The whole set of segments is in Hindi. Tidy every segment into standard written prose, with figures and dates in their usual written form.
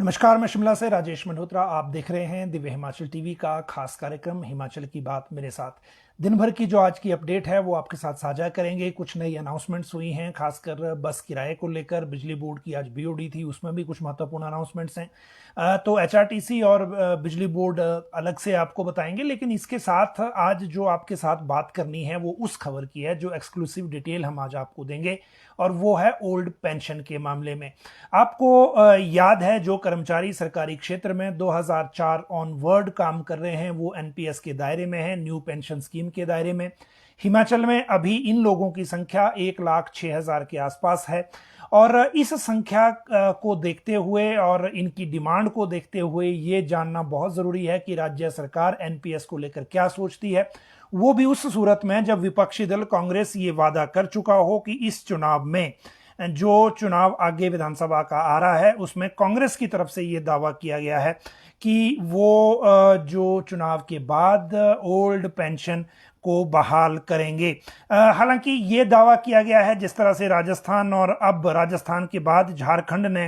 नमस्कार, मैं शिमला से राजेश मल्होत्रा। आप देख रहे हैं दिव्य हिमाचल टीवी का खास कार्यक्रम हिमाचल की बात मेरे साथ। दिन भर की जो आज की अपडेट है वो आपके साथ साझा करेंगे। कुछ नई अनाउंसमेंट्स हुई हैं, खासकर बस किराए को लेकर। बिजली बोर्ड की आज बीओडी थी, उसमें भी कुछ महत्वपूर्ण अनाउंसमेंट्स हैं। तो एचआरटीसी और बिजली बोर्ड अलग से आपको बताएंगे, लेकिन इसके साथ आज जो आपके साथ बात करनी है वो उस खबर की है जो एक्सक्लूसिव डिटेल हम आज आपको देंगे, और वो है ओल्ड पेंशन के मामले में। आपको याद है, जो कर्मचारी सरकारी क्षेत्र में 2004 ऑनवर्ड काम कर रहे हैं वो एनपीएस के दायरे में है, न्यू पेंशन स्कीम के दायरे में। हिमाचल में अभी इन लोगों की संख्या 1,06,000 के आसपास है, और इस संख्या को देखते हुए और इनकी डिमांड को देखते हुए ये जानना बहुत जरूरी है कि राज्य सरकार एनपीएस को लेकर क्या सोचती है, वो भी उस सूरत में जब विपक्षी दल कांग्रेस ये वादा कर चुका हो कि इस चुनाव में, जो चुनाव आगे विधानसभा का आ रहा है, उसमें कांग्रेस की तरफ से ये दावा किया गया है कि वो जो चुनाव के बाद ओल्ड पेंशन को बहाल करेंगे। हालांकि ये दावा किया गया है, जिस तरह से राजस्थान और अब राजस्थान के बाद झारखंड ने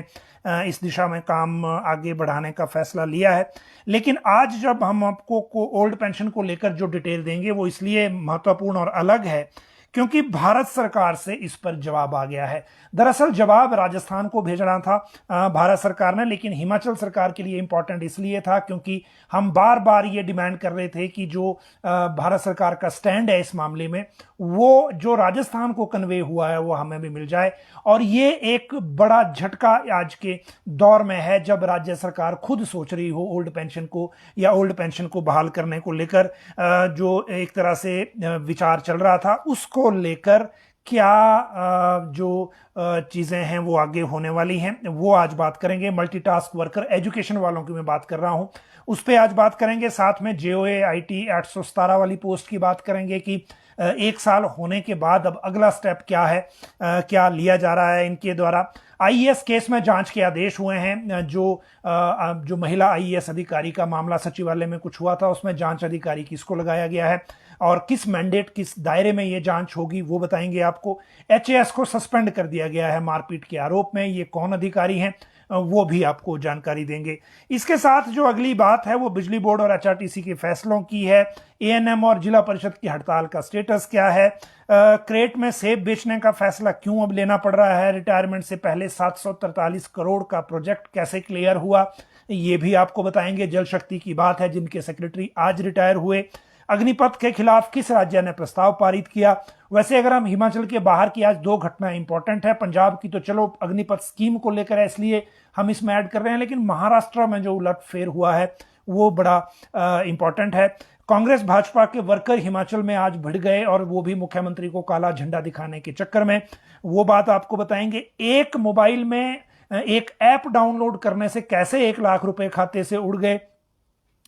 इस दिशा में काम आगे बढ़ाने का फैसला लिया है। लेकिन आज जब हम आपको ओल्ड पेंशन को लेकर जो डिटेल देंगे वो इसलिए महत्वपूर्ण और अलग है क्योंकि भारत सरकार से इस पर जवाब आ गया है। दरअसल जवाब राजस्थान को भेजना था भारत सरकार ने, लेकिन हिमाचल सरकार के लिए इंपॉर्टेंट इसलिए था क्योंकि हम बार बार ये डिमांड कर रहे थे कि जो भारत सरकार का स्टैंड है इस मामले में, वो जो राजस्थान को कन्वे हुआ है वो हमें भी मिल जाए। और ये एक बड़ा झटका आज के दौर में है जब राज्य सरकार खुद सोच रही हो ओल्ड पेंशन को या ओल्ड पेंशन को बहाल करने को लेकर। जो एक तरह से विचार चल रहा था उसको लेकर क्या जो चीजें हैं वो आगे होने वाली हैं, वो आज बात करेंगे। मल्टीटास्क वर्कर एजुकेशन वालों की मैं बात कर रहा हूं, उस पर आज बात करेंगे। साथ में जेओए आईटी 817 वाली पोस्ट की बात करेंगे कि एक साल होने के बाद अब अगला स्टेप क्या है, क्या लिया जा रहा है इनके द्वारा। आईएएस केस में जांच के आदेश हुए हैं। जो महिला आईएएस अधिकारी का मामला सचिवालय में कुछ हुआ था, उसमें जांच अधिकारी किसको लगाया गया है और किस मैंडेट, किस दायरे में ये जांच होगी, वो बताएंगे आपको। एचएएस को सस्पेंड कर दिया गया है मारपीट के आरोप में, ये कौन अधिकारी हैं वो भी आपको जानकारी देंगे। इसके साथ जो अगली बात है वो बिजली बोर्ड और एचआरटीसी के फैसलों की है। एएनएम और जिला परिषद की हड़ताल का स्टेटस क्या है, क्रेट में सेब बेचने का फैसला क्यों अब लेना पड़ रहा है, रिटायरमेंट से पहले 743 करोड़ का प्रोजेक्ट कैसे क्लियर हुआ, ये भी आपको बताएंगे। जल शक्ति की बात है, जिनके सेक्रेटरी आज रिटायर हुए। अग्निपथ के खिलाफ किस राज्य ने प्रस्ताव पारित किया। वैसे अगर हम हिमाचल के बाहर की आज दो घटनाएं इंपॉर्टेंट है, पंजाब की तो चलो अग्निपथ स्कीम को लेकर है इसलिए हम इसमें ऐड कर रहे हैं, लेकिन महाराष्ट्र में जो उलटफेर हुआ है वो बड़ा इंपॉर्टेंट है। कांग्रेस भाजपा के वर्कर हिमाचल में आज भिड़ गए और वो भी मुख्यमंत्री को काला झंडा दिखाने के चक्कर में, वो बात आपको बताएंगे। एक मोबाइल में एक ऐप डाउनलोड करने से कैसे 1 लाख रुपए खाते से उड़ गए,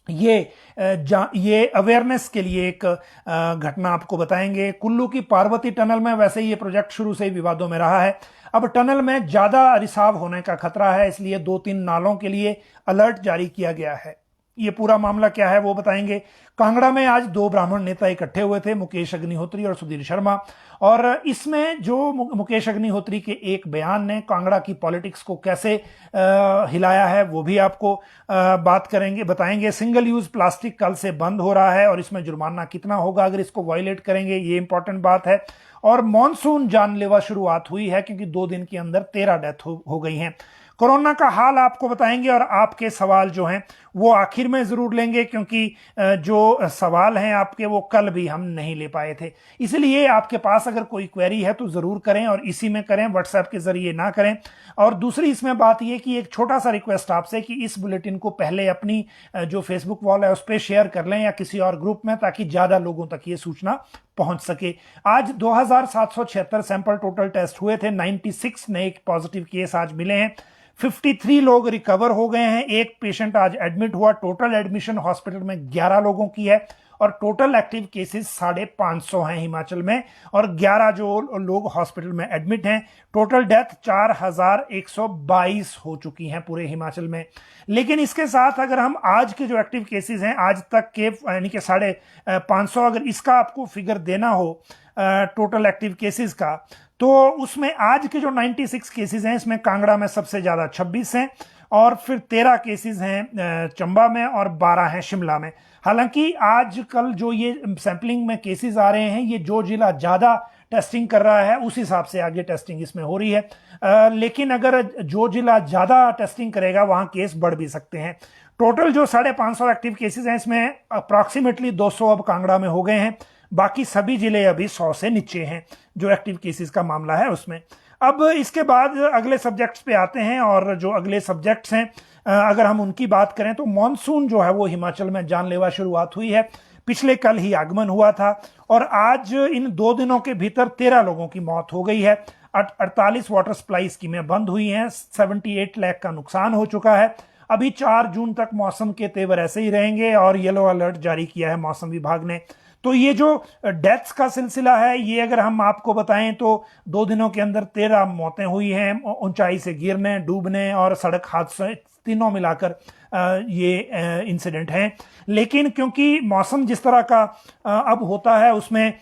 ये अवेयरनेस के लिए एक घटना आपको बताएंगे। कुल्लू की पार्वती टनल में वैसे ये प्रोजेक्ट शुरू से ही विवादों में रहा है, अब टनल में ज्यादा रिसाव होने का खतरा है, इसलिए 2-3 नालों के लिए अलर्ट जारी किया गया है। ये पूरा मामला क्या है वो बताएंगे। कांगड़ा में आज 2 ब्राह्मण नेता इकट्ठे हुए थे, मुकेश अग्निहोत्री और सुधीर शर्मा, और इसमें जो मुकेश अग्निहोत्री के एक बयान ने कांगड़ा की पॉलिटिक्स को कैसे हिलाया है वो भी आपको बात करेंगे, बताएंगे। सिंगल यूज प्लास्टिक कल से बंद हो रहा है और इसमें जुर्माना कितना होगा अगर इसको वायलेट करेंगे, ये इंपॉर्टेंट बात है। और मॉनसून जानलेवा शुरुआत हुई है क्योंकि 2 दिन के अंदर 13 डेथ हो गई हैं। कोरोना का हाल आपको बताएंगे और आपके सवाल जो हैं वो आखिर में जरूर लेंगे, क्योंकि जो सवाल हैं आपके वो कल भी हम नहीं ले पाए थे। इसलिए आपके पास अगर कोई क्वेरी है तो जरूर करें, और इसी में करें, व्हाट्सएप के जरिए ना करें। और दूसरी इसमें बात यह कि एक छोटा सा रिक्वेस्ट आपसे कि इस बुलेटिन को पहले अपनी जो फेसबुक वॉल है उस पर शेयर कर लें या किसी और ग्रुप में, ताकि ज्यादा लोगों तक ये सूचना पहुंच सके। आज 2776 सैंपल टोटल टेस्ट हुए थे, 96 नए पॉजिटिव केस आज मिले हैं, 53 लोग रिकवर हो गए हैं, एक पेशेंट आज एडमिट हुआ। टोटल एडमिशन हॉस्पिटल में 11 लोगों की है और टोटल एक्टिव केसेस 550 हैं हिमाचल में, और 11 जो लोग हॉस्पिटल में एडमिट हैं। टोटल डेथ 4122 हो चुकी हैं पूरे हिमाचल में। लेकिन इसके साथ अगर हम आज के जो एक्टिव केसेस हैं आज तक के, यानी कि 550, अगर इसका आपको फिगर देना हो टोटल एक्टिव केसेस का, तो उसमें आज के जो 96 केसेस हैं इसमें कांगड़ा में सबसे ज्यादा 26 हैं, और फिर 13 केसेस हैं चंबा में और 12 हैं शिमला में। हालांकि आज कल जो ये सैंपलिंग में केसेस आ रहे हैं, ये जो जिला ज़्यादा टेस्टिंग कर रहा है उस हिसाब से आगे टेस्टिंग इसमें हो रही है। लेकिन अगर जो जिला ज़्यादा टेस्टिंग करेगा वहाँ केस बढ़ भी सकते हैं। टोटल जो 550 एक्टिव केसेस हैं इसमें अप्रॉक्सीमेटली 200 अब कांगड़ा में हो गए हैं। बाकी सभी जिले अभी 100 से नीचे हैं जो एक्टिव केसेस का मामला है उसमें। अब इसके बाद अगले सब्जेक्ट्स पे आते हैं, और जो अगले सब्जेक्ट्स हैं अगर हम उनकी बात करें तो मॉनसून जो है वो हिमाचल में जानलेवा शुरुआत हुई है। पिछले कल ही आगमन हुआ था और आज इन 2 दिनों के भीतर 13 लोगों की मौत हो गई है। 48 वाटर सप्लाई स्कीमें बंद हुई हैं, 78 लाख का नुकसान हो चुका है। अभी 4 जून तक मौसम के तेवर ऐसे ही रहेंगे और येलो अलर्ट जारी किया है मौसम विभाग ने। तो ये जो डेथ्स का सिलसिला है, ये अगर हम आपको बताएं तो 2 दिनों के अंदर 13 मौतें हुई हैं, ऊंचाई से गिरने, डूबने और सड़क हादसे तीनों मिलाकर ये इंसिडेंट हैं। लेकिन क्योंकि मौसम जिस तरह का अब होता है उसमें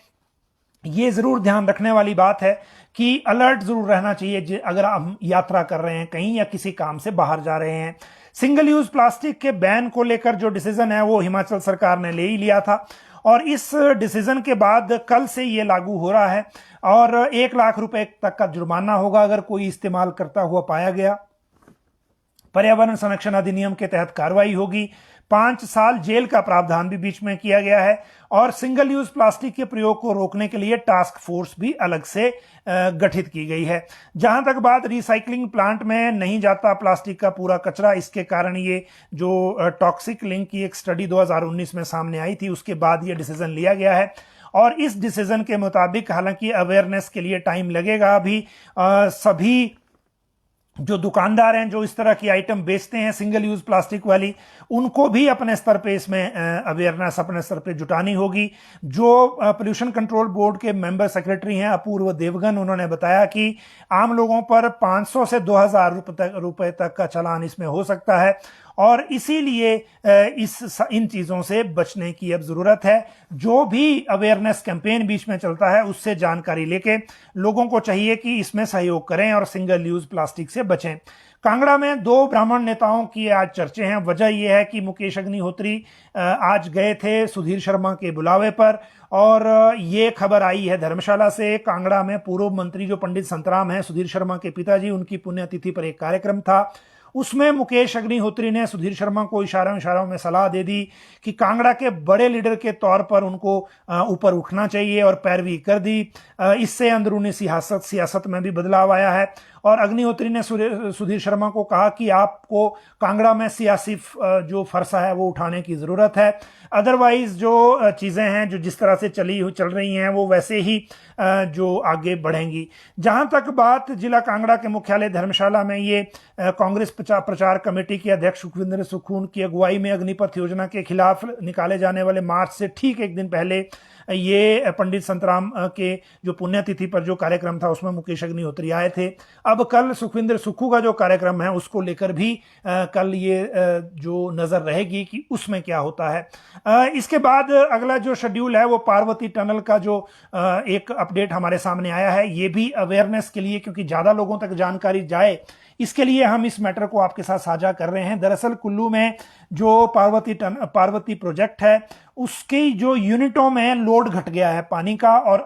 ये जरूर ध्यान रखने वाली बात है कि अलर्ट जरूर रहना चाहिए अगर हम यात्रा कर रहे हैं कहीं या किसी काम से बाहर जा रहे हैं। सिंगल यूज प्लास्टिक के बैन को लेकर जो डिसीजन है वो हिमाचल सरकार ने ले ही लिया था और इस डिसीजन के बाद कल से ये लागू हो रहा है और 1 लाख रुपए तक का जुर्माना होगा अगर कोई इस्तेमाल करता हुआ पाया गया। पर्यावरण संरक्षण अधिनियम के तहत कार्रवाई होगी। 5 साल जेल का प्रावधान भी बीच में किया गया है और सिंगल यूज प्लास्टिक के प्रयोग को रोकने के लिए टास्क फोर्स भी अलग से गठित की गई है। जहां तक बात रिसाइकलिंग प्लांट में नहीं जाता प्लास्टिक का पूरा कचरा, इसके कारण ये जो टॉक्सिक लिंक की एक स्टडी 2019 में सामने आई थी उसके बाद ये डिसीजन लिया गया है और इस डिसीजन के मुताबिक हालांकि अवेयरनेस के लिए टाइम लगेगा। अभी सभी जो दुकानदार हैं जो इस तरह की आइटम बेचते हैं सिंगल यूज प्लास्टिक वाली, उनको भी अपने स्तर पे इसमें अवेयरनेस अपने स्तर पे जुटानी होगी। जो पोल्यूशन कंट्रोल बोर्ड के मेंबर सेक्रेटरी हैं अपूर्व देवगन, उन्होंने बताया कि आम लोगों पर 500 से 2000 रुपए तक का चालान इसमें हो सकता है और इसीलिए इन चीज़ों से बचने की अब ज़रूरत है। जो भी अवेयरनेस कैंपेन बीच में चलता है उससे जानकारी लेके लोगों को चाहिए कि इसमें सहयोग करें और सिंगल यूज प्लास्टिक से बचें। कांगड़ा में 2 ब्राह्मण नेताओं की आज चर्चे हैं। वजह यह है कि मुकेश अग्निहोत्री आज गए थे सुधीर शर्मा के बुलावे पर और ये खबर आई है धर्मशाला से। कांगड़ा में पूर्व मंत्री जो पंडित संतराम हैं, सुधीर शर्मा के पिताजी, उनकी पुण्यतिथि पर एक कार्यक्रम था। उसमें मुकेश अग्निहोत्री ने सुधीर शर्मा को इशारों में सलाह दे दी कि कांगड़ा के बड़े लीडर के तौर पर उनको ऊपर उठना चाहिए और पैरवी कर दी। इससे अंदरूनी सियासत में भी बदलाव आया है और अग्निहोत्री ने सुधीर शर्मा को कहा कि आपको कांगड़ा में सियासी जो फरसा है वो उठाने की जरूरत है, अदरवाइज जो चीजें हैं जो जिस तरह से चल रही हैं वो वैसे ही जो आगे बढ़ेंगी। जहां तक बात जिला कांगड़ा के मुख्यालय धर्मशाला में ये कांग्रेस प्रचार कमेटी के अध्यक्ष सुखविंदर सुखून की अगुवाई में अग्निपथ योजना के खिलाफ निकाले जाने वाले मार्च से ठीक एक दिन पहले ये पंडित संतराम के जो पुण्यतिथि पर जो कार्यक्रम था उसमें मुकेश अग्निहोत्री आए थे। अब कल सुखविंदर सुक्खू का जो कार्यक्रम है उसको लेकर भी कल ये जो नजर रहेगी कि उसमें क्या होता है। इसके बाद अगला जो शेड्यूल है वो पार्वती टनल का जो एक अपडेट हमारे सामने आया है। ये भी अवेयरनेस के लिए, क्योंकि ज्यादा लोगों तक जानकारी जाए इसके लिए हम इस मैटर को आपके साथ साझा कर रहे हैं। दरअसल कुल्लू में जो पार्वती प्रोजेक्ट है उसकी जो यूनिटों में लोड घट गया है पानी का और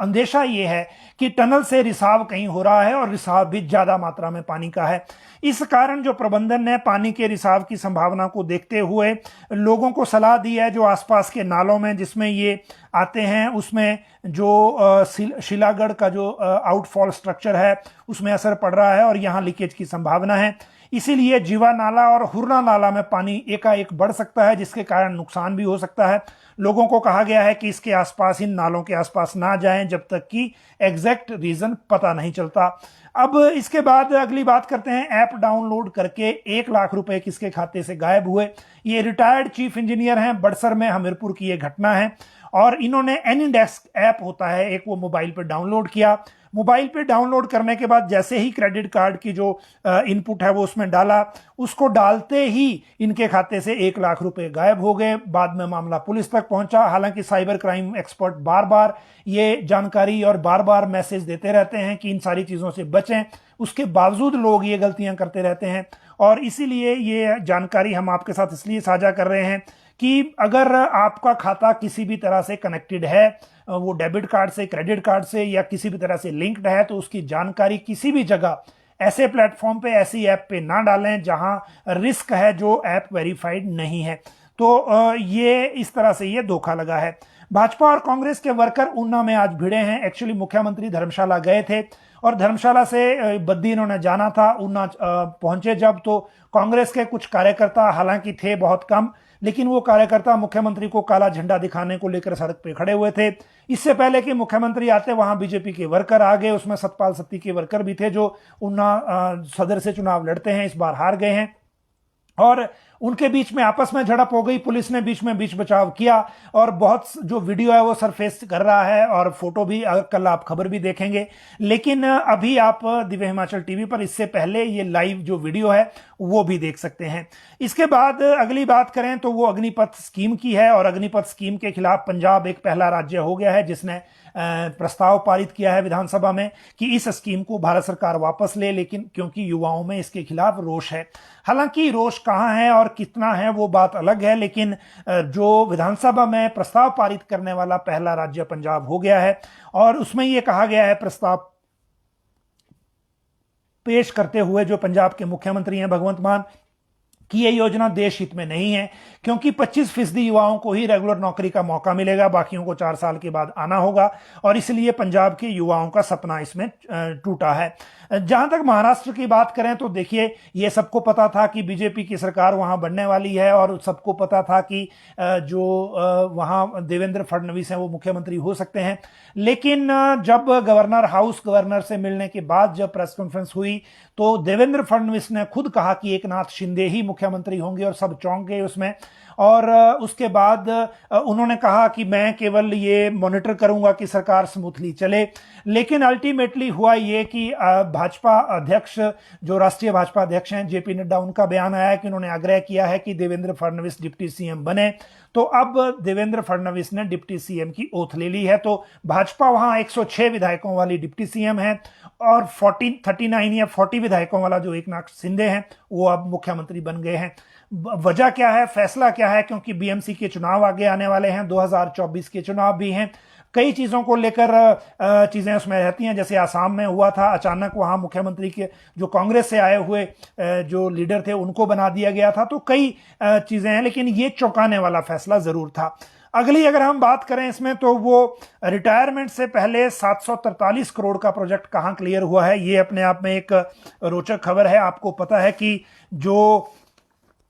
अंदेशा ये है कि टनल से रिसाव कहीं हो रहा है और रिसाव भी ज्यादा मात्रा में पानी का है। इस कारण जो प्रबंधन ने पानी के रिसाव की संभावना को देखते हुए लोगों को सलाह दी है जो आसपास के नालों में जिसमें ये आते हैं उसमें जो शिलागढ़ का जो आउटफॉल स्ट्रक्चर है उसमें असर पड़ रहा है और यहाँ लीकेज की संभावना है। इसीलिए जीवा नाला और हुरना नाला में पानी एकाएक बढ़ सकता है जिसके कारण नुकसान भी हो सकता है। लोगों को कहा गया है कि इसके आसपास, इन नालों के आसपास ना जाएं जब तक कि एग्जैक्ट रीजन पता नहीं चलता। अब इसके बाद अगली बात करते हैं, ऐप डाउनलोड करके 1 लाख रुपए किसके खाते से गायब हुए। ये रिटायर्ड चीफ इंजीनियर हैं, बड़सर में हमीरपुर की ये घटना है और इन्होंने एनीडेस्क ऐप होता है एक, वो मोबाइल पर डाउनलोड किया। मोबाइल पे डाउनलोड करने के बाद जैसे ही क्रेडिट कार्ड की जो इनपुट है वो उसमें डाला, उसको डालते ही इनके खाते से 1 लाख रुपए गायब हो गए। बाद में मामला पुलिस तक पहुंचा। हालांकि साइबर क्राइम एक्सपर्ट बार बार ये जानकारी और बार बार मैसेज देते रहते हैं कि इन सारी चीजों से बचें, उसके बावजूद लोग ये गलतियां करते रहते हैं। और इसीलिए ये जानकारी हम आपके साथ इसलिए साझा कर रहे हैं कि अगर आपका खाता किसी भी तरह से कनेक्टेड है, वो डेबिट कार्ड से, क्रेडिट कार्ड से या किसी भी तरह से लिंक्ड है, तो उसकी जानकारी किसी भी जगह ऐसे प्लेटफॉर्म पे, ऐसी ऐप पे ना डालें जहां रिस्क है, जो ऐप वेरीफाइड नहीं है। तो ये इस तरह से ये धोखा लगा है। भाजपा और कांग्रेस के वर्कर ऊना में आज भिड़े हैं। एक्चुअली मुख्यमंत्री धर्मशाला गए थे और धर्मशाला से बद्दी इन्होंने जाना था। ऊना पहुंचे जब, तो कांग्रेस के कुछ कार्यकर्ता, हालांकि थे बहुत कम, लेकिन वो कार्यकर्ता मुख्यमंत्री को काला झंडा दिखाने को लेकर सड़क पे खड़े हुए थे। इससे पहले कि मुख्यमंत्री आते, वहां बीजेपी के वर्कर आ गए। उसमें सतपाल सत्ती के वर्कर भी थे जो ऊना सदर से चुनाव लड़ते हैं, इस बार हार गए हैं। और उनके बीच में आपस में झड़प हो गई। पुलिस ने बीच बचाव किया और बहुत जो वीडियो है वो सरफेस कर रहा है और फोटो भी, कल आप खबर भी देखेंगे। लेकिन अभी आप दिव्य हिमाचल टीवी पर इससे पहले ये लाइव जो वीडियो है वो भी देख सकते हैं। इसके बाद अगली बात करें तो वो अग्निपथ स्कीम की है। और अग्निपथ स्कीम के खिलाफ पंजाब एक पहला राज्य हो गया है जिसने प्रस्ताव पारित किया है विधानसभा में कि इस स्कीम को भारत सरकार वापस ले, लेकिन क्योंकि युवाओं में इसके खिलाफ रोष है। हालांकि रोष कहां है और कितना है वो बात अलग है, लेकिन जो विधानसभा में प्रस्ताव पारित करने वाला पहला राज्य पंजाब हो गया है। और उसमें यह कहा गया है, प्रस्ताव पेश करते हुए जो पंजाब के मुख्यमंत्री हैं भगवंत मान, कि यह योजना देश हित में नहीं है, क्योंकि 25% युवाओं को ही रेगुलर नौकरी का मौका मिलेगा, बाकियों को 4 साल के बाद आना होगा। और इसलिए पंजाब के युवाओं का सपना इसमें टूटा है। जहां तक महाराष्ट्र की बात करें तो देखिए, ये सबको पता था कि बीजेपी की सरकार वहां बनने वाली है और सबको पता था कि जो वहां देवेंद्र फडणवीस हैं वो मुख्यमंत्री हो सकते हैं। लेकिन जब गवर्नर हाउस गवर्नर से मिलने के बाद जब प्रेस कॉन्फ्रेंस हुई तो देवेंद्र फडणवीस ने खुद कहा कि एकनाथ शिंदे ही मुख्यमंत्री होंगे और सब चौंक गए उसमें। और उसके बाद उन्होंने कहा कि मैं केवल ये मॉनिटर करूंगा कि सरकार स्मूथली चले। लेकिन अल्टीमेटली हुआ ये कि भाजपा अध्यक्ष, जो राष्ट्रीय भाजपा अध्यक्ष हैं जेपी नड्डा, उनका बयान आया कि उन्होंने आग्रह किया है कि देवेंद्र फडणवीस डिप्टी सीएम बने। तो अब देवेंद्र फडणवीस ने डिप्टी सीएम की ओथ ले ली है। तो भाजपा वहां 106 विधायकों वाली डिप्टी सीएम है और 39 या 40 विधायकों वाला जो एकनाथ शिंदे हैं वो अब मुख्यमंत्री बन गए हैं। वजह क्या है, फैसला क्या है? क्योंकि बीएमसी के चुनाव आगे आने वाले हैं, 2024 के चुनाव भी हैं। कई चीजों को लेकर चीजें उसमें रहती हैं। जैसे आसाम में हुआ था, अचानक वहां मुख्यमंत्री के जो कांग्रेस से आए हुए जो लीडर थे उनको बना दिया गया था। तो कई चीजें हैं, लेकिन ये चौंकाने वाला फैसला जरूर था। अगली अगर हम बात करें इसमें, तो वो रिटायरमेंट से पहले 743 करोड़ का प्रोजेक्ट कहां क्लियर हुआ है, ये अपने आप में एक रोचक खबर है। आपको पता है कि जो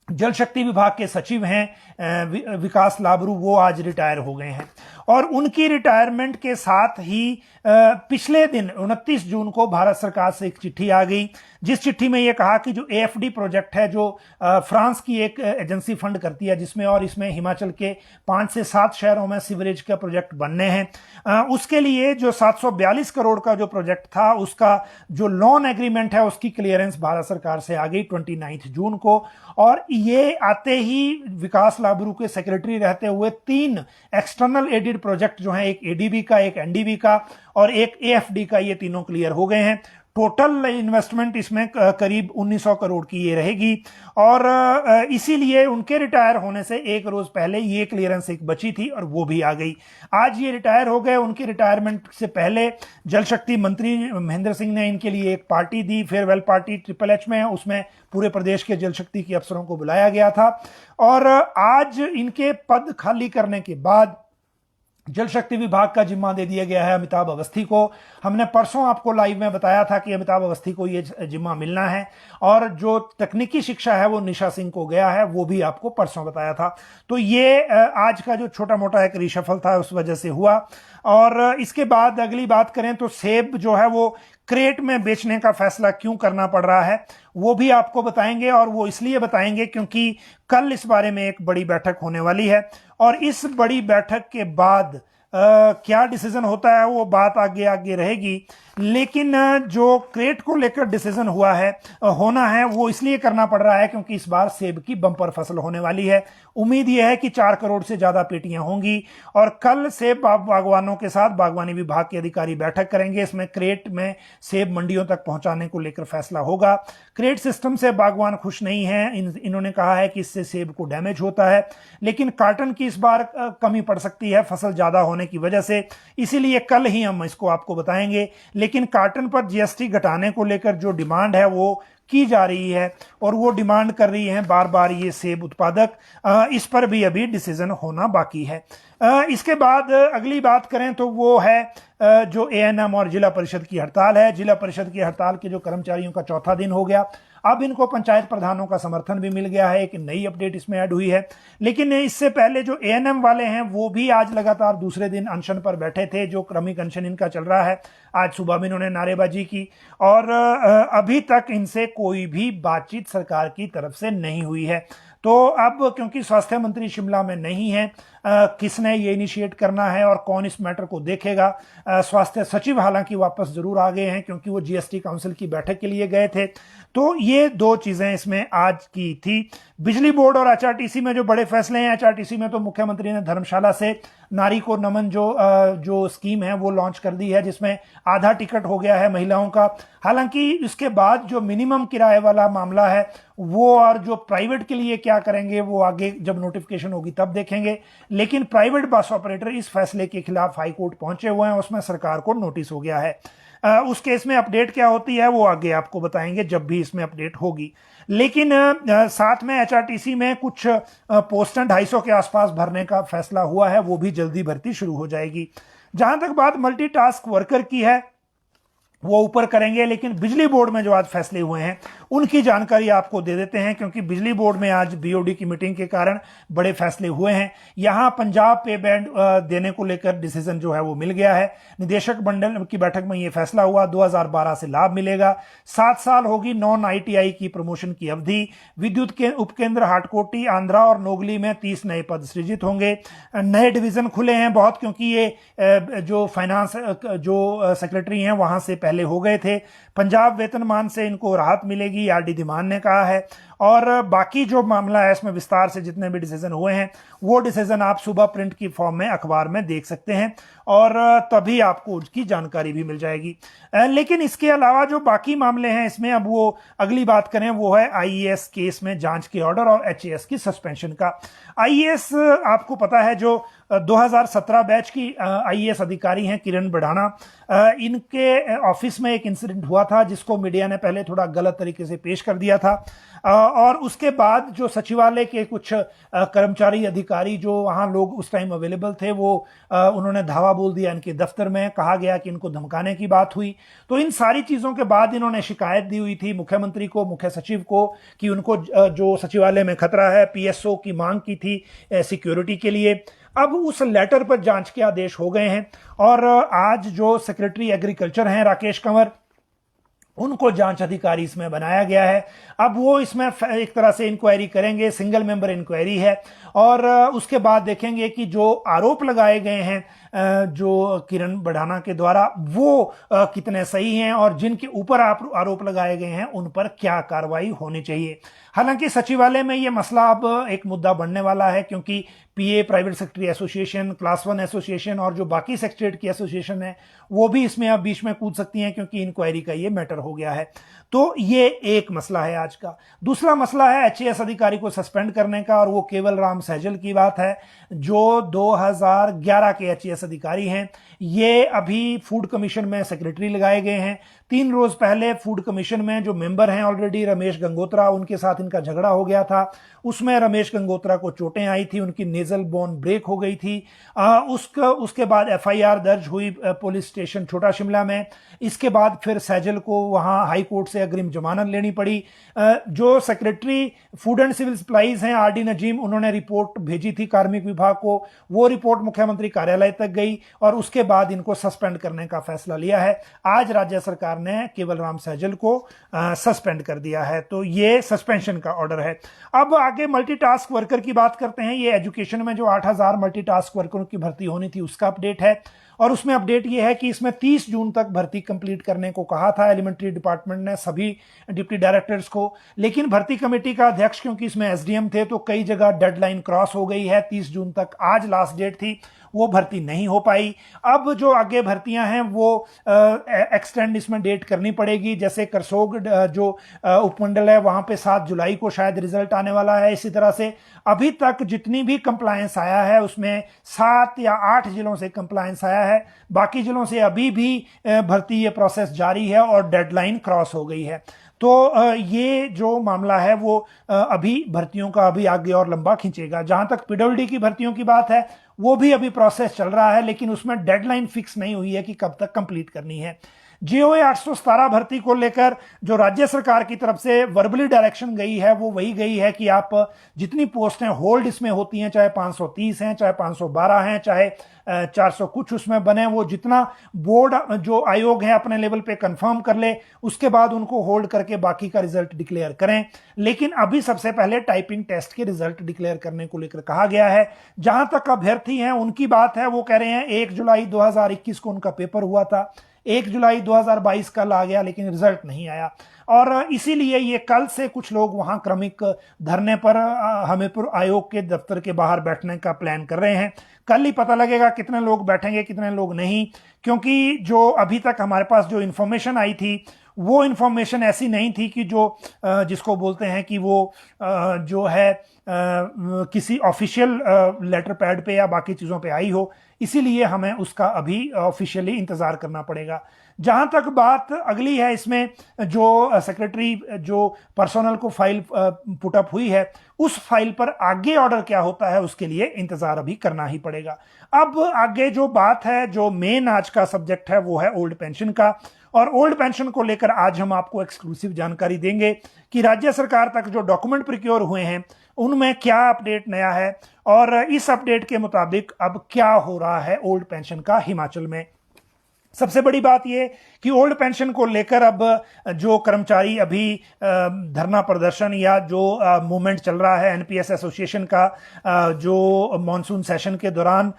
जल शक्ति विभाग के सचिव हैं विकास लाबरू, वो आज रिटायर हो गए हैं। और उनकी रिटायरमेंट के साथ ही पिछले दिन 29 जून को भारत सरकार से एक चिट्ठी आ गई, जिस चिट्ठी में यह कहा कि जो एएफडी प्रोजेक्ट है, जो फ्रांस की एक एजेंसी फंड करती है, जिसमें और इसमें हिमाचल के 5 से 7 शहरों में सीवरेज का प्रोजेक्ट बनने हैं, उसके लिए जो 742 करोड़ का जो प्रोजेक्ट था, उसका जो लोन एग्रीमेंट है उसकी क्लियरेंस भारत सरकार से आ गई 29 जून को। और ये आते ही विकास लाबरू के सेक्रेटरी रहते हुए 3 एक्सटर्नल एडेड प्रोजेक्ट जो हैं, एक एडीबी का, एक एनडीबी का और एक एएफडी का, ये तीनों क्लियर हो गए हैं। टोटल इन्वेस्टमेंट इसमें करीब 1900 करोड़ की ये रहेगी। और इसीलिए उनके रिटायर होने से एक रोज पहले ये क्लियरेंस एक बची थी और वो भी आ गई। आज ये रिटायर हो गए। उनके रिटायरमेंट से पहले जल शक्ति मंत्री महेंद्र सिंह ने इनके लिए एक पार्टी दी, फेयरवेल पार्टी ट्रिपल एच में। उसमें पूरे प्रदेश के जल शक्ति के अफसरों को बुलाया गया था। और आज इनके पद खाली करने के बाद जल शक्ति विभाग का जिम्मा दे दिया गया है अमिताभ अवस्थी को। हमने परसों आपको लाइव में बताया था कि अमिताभ अवस्थी को ये जिम्मा मिलना है। और जो तकनीकी शिक्षा है वो निशा सिंह को गया है, वो भी आपको परसों बताया था। तो ये आज का जो छोटा मोटा एक रिशफल था उस वजह से हुआ। और इसके बाद अगली बात करें तो सेब जो है वो क्रेट में बेचने का फैसला क्यों करना पड़ रहा है, वो भी आपको बताएंगे। और वो इसलिए बताएंगे क्योंकि कल इस बारे में एक बड़ी बैठक होने वाली है। और इस बड़ी बैठक के बाद क्या डिसीजन होता है वो बात आगे आगे रहेगी। लेकिन जो क्रेट को लेकर डिसीजन हुआ है होना है वो इसलिए करना पड़ रहा है क्योंकि इस बार सेब की बम्पर फसल होने वाली है। उम्मीद यह है कि 4 करोड़ से ज्यादा पेटियां होंगी और कल सेब बागवानों के साथ बागवानी विभाग के अधिकारी बैठक करेंगे। इसमें क्रेट में सेब मंडियों तक पहुंचाने को लेकर फैसला होगा। क्रेट सिस्टम से बागवान खुश नहीं है। इन्होंने कहा है कि इससे सेब को डैमेज होता है, लेकिन कार्टन की इस बार कमी पड़ सकती है फसल ज्यादा होने की वजह से, इसीलिए कल ही हम इसको आपको बताएंगे। लेकिन कार्टन पर जीएसटी घटाने को लेकर जो डिमांड है वो की जा रही है और वो डिमांड कर रही है बार बार ये सेब उत्पादक। इस पर भी अभी डिसीजन होना बाकी है। इसके बाद अगली बात करें तो वो है जो एएनएम और जिला परिषद की हड़ताल है। जिला परिषद की हड़ताल के जो कर्मचारियों का चौथा दिन हो गया। अब इनको पंचायत प्रधानों का समर्थन भी मिल गया है। एक नई अपडेट इसमें ऐड हुई है। लेकिन इससे पहले जो एएनएम वाले हैं वो भी आज लगातार दूसरे दिन अनशन पर बैठे थे। जो क्रमिक अनशन इनका चल रहा है, आज सुबह में इन्होंने नारेबाजी की और अभी तक इनसे कोई भी बातचीत सरकार की तरफ से नहीं हुई है। तो अब क्योंकि स्वास्थ्य मंत्री शिमला में नहीं है, किसने ये इनिशिएट करना है और कौन इस मैटर को देखेगा। स्वास्थ्य सचिव हालांकि वापस जरूर आ गए हैं क्योंकि वो जीएसटी काउंसिल की बैठक के लिए गए थे। तो ये दो चीजें इसमें आज की थी। बिजली बोर्ड और एचआरटीसी में जो बड़े फैसले हैं, एचआरटीसी में तो मुख्यमंत्री ने धर्मशाला से नारी को नमन जो स्कीम है वो लॉन्च कर दी है, जिसमें आधा टिकट हो गया है महिलाओं का। हालांकि इसके बाद जो मिनिमम किराए वाला मामला है वो और जो प्राइवेट के लिए क्या करेंगे वो आगे जब नोटिफिकेशन होगी तब देखेंगे। लेकिन प्राइवेट बस ऑपरेटर इस फैसले के खिलाफ हाईकोर्ट पहुंचे हुए हैं, उसमें सरकार को नोटिस हो गया है। उस केस में अपडेट क्या होती है वो आगे आपको बताएंगे जब भी इसमें अपडेट होगी। लेकिन साथ में एचआरटीसी में कुछ पोस्टें 250 के आसपास भरने का फैसला हुआ है, वो भी जल्दी भर्ती शुरू हो जाएगी। जहां तक बात मल्टीटास्क वर्कर की है वो ऊपर करेंगे, लेकिन बिजली बोर्ड में जो आज फैसले हुए हैं उनकी जानकारी आपको दे देते हैं क्योंकि बिजली बोर्ड में आज बीओडी की मीटिंग के कारण बड़े फैसले हुए हैं। यहां पंजाब पे बैंड देने को लेकर डिसीजन जो है वो मिल गया है। निदेशक मंडल की बैठक में यह फैसला हुआ। 2012 से लाभ मिलेगा। 7 साल होगी नॉन आईटीआई की प्रमोशन की अवधि। विद्युत के उपकेंद्र हाटकोटी, आंध्रा और नोगली में 30 नए पद सृजित होंगे। नए डिवीजन खुले हैं बहुत क्योंकि ये जो फाइनेंस जो सेक्रेटरी हैं वहां से पहले हो गए थे। पंजाब वेतनमान से इनको राहत मिलेगी, आरडी धीमान ने कहा है। और बाकी जो मामला है इसमें विस्तार से जितने भी डिसीजन हुए हैं वो डिसीजन आप सुबह प्रिंट की फॉर्म में अखबार में देख सकते हैं और तभी आपको उसकी जानकारी भी मिल जाएगी। लेकिन इसके अलावा जो बाकी मामले हैं इसमें अब वो अगली बात करें वो है आईएएस केस में जांच के ऑर्डर और एचएएस की सस्पेंशन का। आईएएस आपको पता है जो 2017 बैच की आईएएस अधिकारी हैं किरण बढ़ाना, इनके ऑफिस में एक इंसिडेंट हुआ था जिसको मीडिया ने पहले थोड़ा गलत तरीके से पेश कर दिया था और उसके बाद जो सचिवालय के कुछ कर्मचारी अधिकारी जो वहां लोग उस टाइम अवेलेबल थे वो उन्होंने धावा बोल दिया इनके दफ्तर में। कहा गया कि इनको धमकाने की बात हुई। तो इन सारी चीजों के बाद इन्होंने शिकायत दी हुई थी मुख्यमंत्री को, मुख्य सचिव को, कि उनको जो सचिवालय में खतरा है, पीएसओ की मांग की थी सिक्योरिटी के लिए। अब उस लेटर पर जांच के आदेश हो गए हैं और आज जो सेक्रेटरी एग्रीकल्चर हैं राकेश कंवर, उनको जांच अधिकारी इसमें बनाया गया है। अब वो इसमें एक तरह से इंक्वायरी करेंगे, सिंगल मेंबर इंक्वायरी है और उसके बाद देखेंगे कि जो आरोप लगाए गए हैं जो किरण बढ़ाना के द्वारा वो कितने सही हैं और जिनके ऊपर आरोप लगाए गए हैं उन पर क्या कार्रवाई होनी चाहिए। हालांकि सचिवालय में यह मसला अब एक मुद्दा बनने वाला है क्योंकि PA, private secretary association, class 1 association और जो बाकी सेक्रेटरीट की एसोसिएशन है वो भी इसमें अब बीच में कूद सकती हैं क्योंकि इंक्वायरी का ये मैटर हो गया है। तो ये एक मसला है आज का। दूसरा मसला है एचएएस अधिकारी को सस्पेंड करने का और वो केवल राम सहजल की बात है जो 2011 के एचएएस अधिकारी हैं। ये अभी फूड कमीशन में सेक्रेटरी लगाए गए हैं। 3 रोज पहले फूड कमीशन में जो मेंबर हैं ऑलरेडी रमेश गंगोत्रा, उनके साथ इनका झगड़ा हो गया था। उसमें रमेश गंगोत्रा को चोटें आई थी, उनकी नेजल बोन ब्रेक हो गई थी। उसके बाद एफआईआर दर्ज हुई पुलिस स्टेशन छोटा शिमला में। इसके बाद फिर सैजल को वहां हाई कोर्ट से अग्रिम जमानत लेनी पड़ी। जो secretary food and civil supplies हैं आरडी नजीम, उन्होंने रिपोर्ट भेजी थी कार्मिक विभाग को। वो रिपोर्ट मुख्यमंत्री कार्यालय तक गई और उसके बाद इनको सस्पेंड करने का फैसला लिया है। आज राज्य सरकार ने केवल राम सहजल को सस्पेंड कर दिया है। तो ये सस्पेंशन का ऑर्डर है। अब आगे मल्टीटास्क वर्कर की बात करते हैं। ये एजुकेशन में जो 8000 मल्टीटास्क वर्करों की भर्ती होनी थी उसका अपडेट है। और उसमें अपडेट ये है कि इसमें 30 जून तक भर्ती कंप्लीट करने को कहा था एलिमेंट्री डिपार्टमेंट ने सभी डिप्टी डायरेक्टर्स को। लेकिन भर्ती कमेटी का अध्यक्ष क्योंकि इसमें एसडीएम थे तो कई जगह डेडलाइन क्रॉस हो गई है, 30 जून तक आज लास्ट डेट थी, वो भर्ती नहीं हो पाई। अब जो आगे भर्तियां हैं वो एक्सटेंड इसमें डेट करनी पड़ेगी। जैसे करसोग जो उपमंडल है वहां पे 7 जुलाई को शायद रिजल्ट आने वाला है। इसी तरह से अभी तक जितनी भी कंप्लायंस आया है उसमें 7 या 8 जिलों से कंप्लायंस आया है, बाकी जिलों से अभी भी भर्ती ये प्रोसेस जारी है और डेडलाइन क्रॉस हो गई है। तो ये जो मामला है वो अभी भर्तियों का अभी आगे और लंबा खींचेगा। जहां तक पीडब्ल्यूडी की भर्तियों की बात है वो भी अभी प्रोसेस चल रहा है, लेकिन उसमें डेडलाइन फिक्स नहीं हुई है कि कब तक कंप्लीट करनी है। जीओए 817 भर्ती को लेकर जो राज्य सरकार की तरफ से वर्बली डायरेक्शन गई है वो वही गई है कि आप जितनी पोस्टें होल्ड इसमें होती हैं, चाहे 530 हैं, चाहे 512 हैं, चाहे 400 कुछ उसमें बने, वो जितना बोर्ड जो आयोग है अपने लेवल पे कंफर्म कर ले उसके बाद उनको होल्ड करके बाकी का रिजल्ट डिक्लेयर करें। लेकिन अभी सबसे पहले टाइपिंग टेस्ट के रिजल्ट डिक्लेयर करने को लेकर कहा गया है। जहां तक अभ्यर्थी हैं उनकी बात है, वो कह रहे हैं 1 जुलाई 2021 को उनका पेपर हुआ था, 1 जुलाई 2022 कल आ गया लेकिन रिजल्ट नहीं आया, और इसीलिए ये कल से कुछ लोग वहां क्रमिक धरने पर हमीरपुर आयोग के दफ्तर के बाहर बैठने का प्लान कर रहे हैं। कल ही पता लगेगा कितने लोग बैठेंगे कितने लोग नहीं, क्योंकि जो अभी तक हमारे पास जो इंफॉर्मेशन आई थी वो इंफॉर्मेशन ऐसी नहीं थी कि जो जिसको बोलते हैं कि वो जो है किसी ऑफिशियल लेटर पैड पे या बाकी चीज़ों पे आई हो, इसीलिए हमें उसका अभी ऑफिशियली इंतज़ार करना पड़ेगा। जहां तक बात अगली है इसमें जो सेक्रेटरी जो पर्सोनल को फाइल पुटअप हुई है उस फाइल पर आगे ऑर्डर क्या होता है उसके लिए इंतजार अभी करना ही पड़ेगा। अब आगे जो बात है, जो मेन आज का सब्जेक्ट है वो है ओल्ड पेंशन का, और ओल्ड पेंशन को लेकर आज हम आपको एक्सक्लूसिव जानकारी देंगे कि राज्य सरकार तक जो डॉक्यूमेंट प्रिक्योर हुए हैं उनमें क्या अपडेट नया है और इस अपडेट के मुताबिक अब क्या हो रहा है ओल्ड पेंशन का हिमाचल में। सबसे बड़ी बात यह कि ओल्ड पेंशन को लेकर अब जो कर्मचारी अभी धरना प्रदर्शन या जो मूवमेंट चल रहा है एनपीएस एसोसिएशन का, जो मॉनसून सेशन के दौरान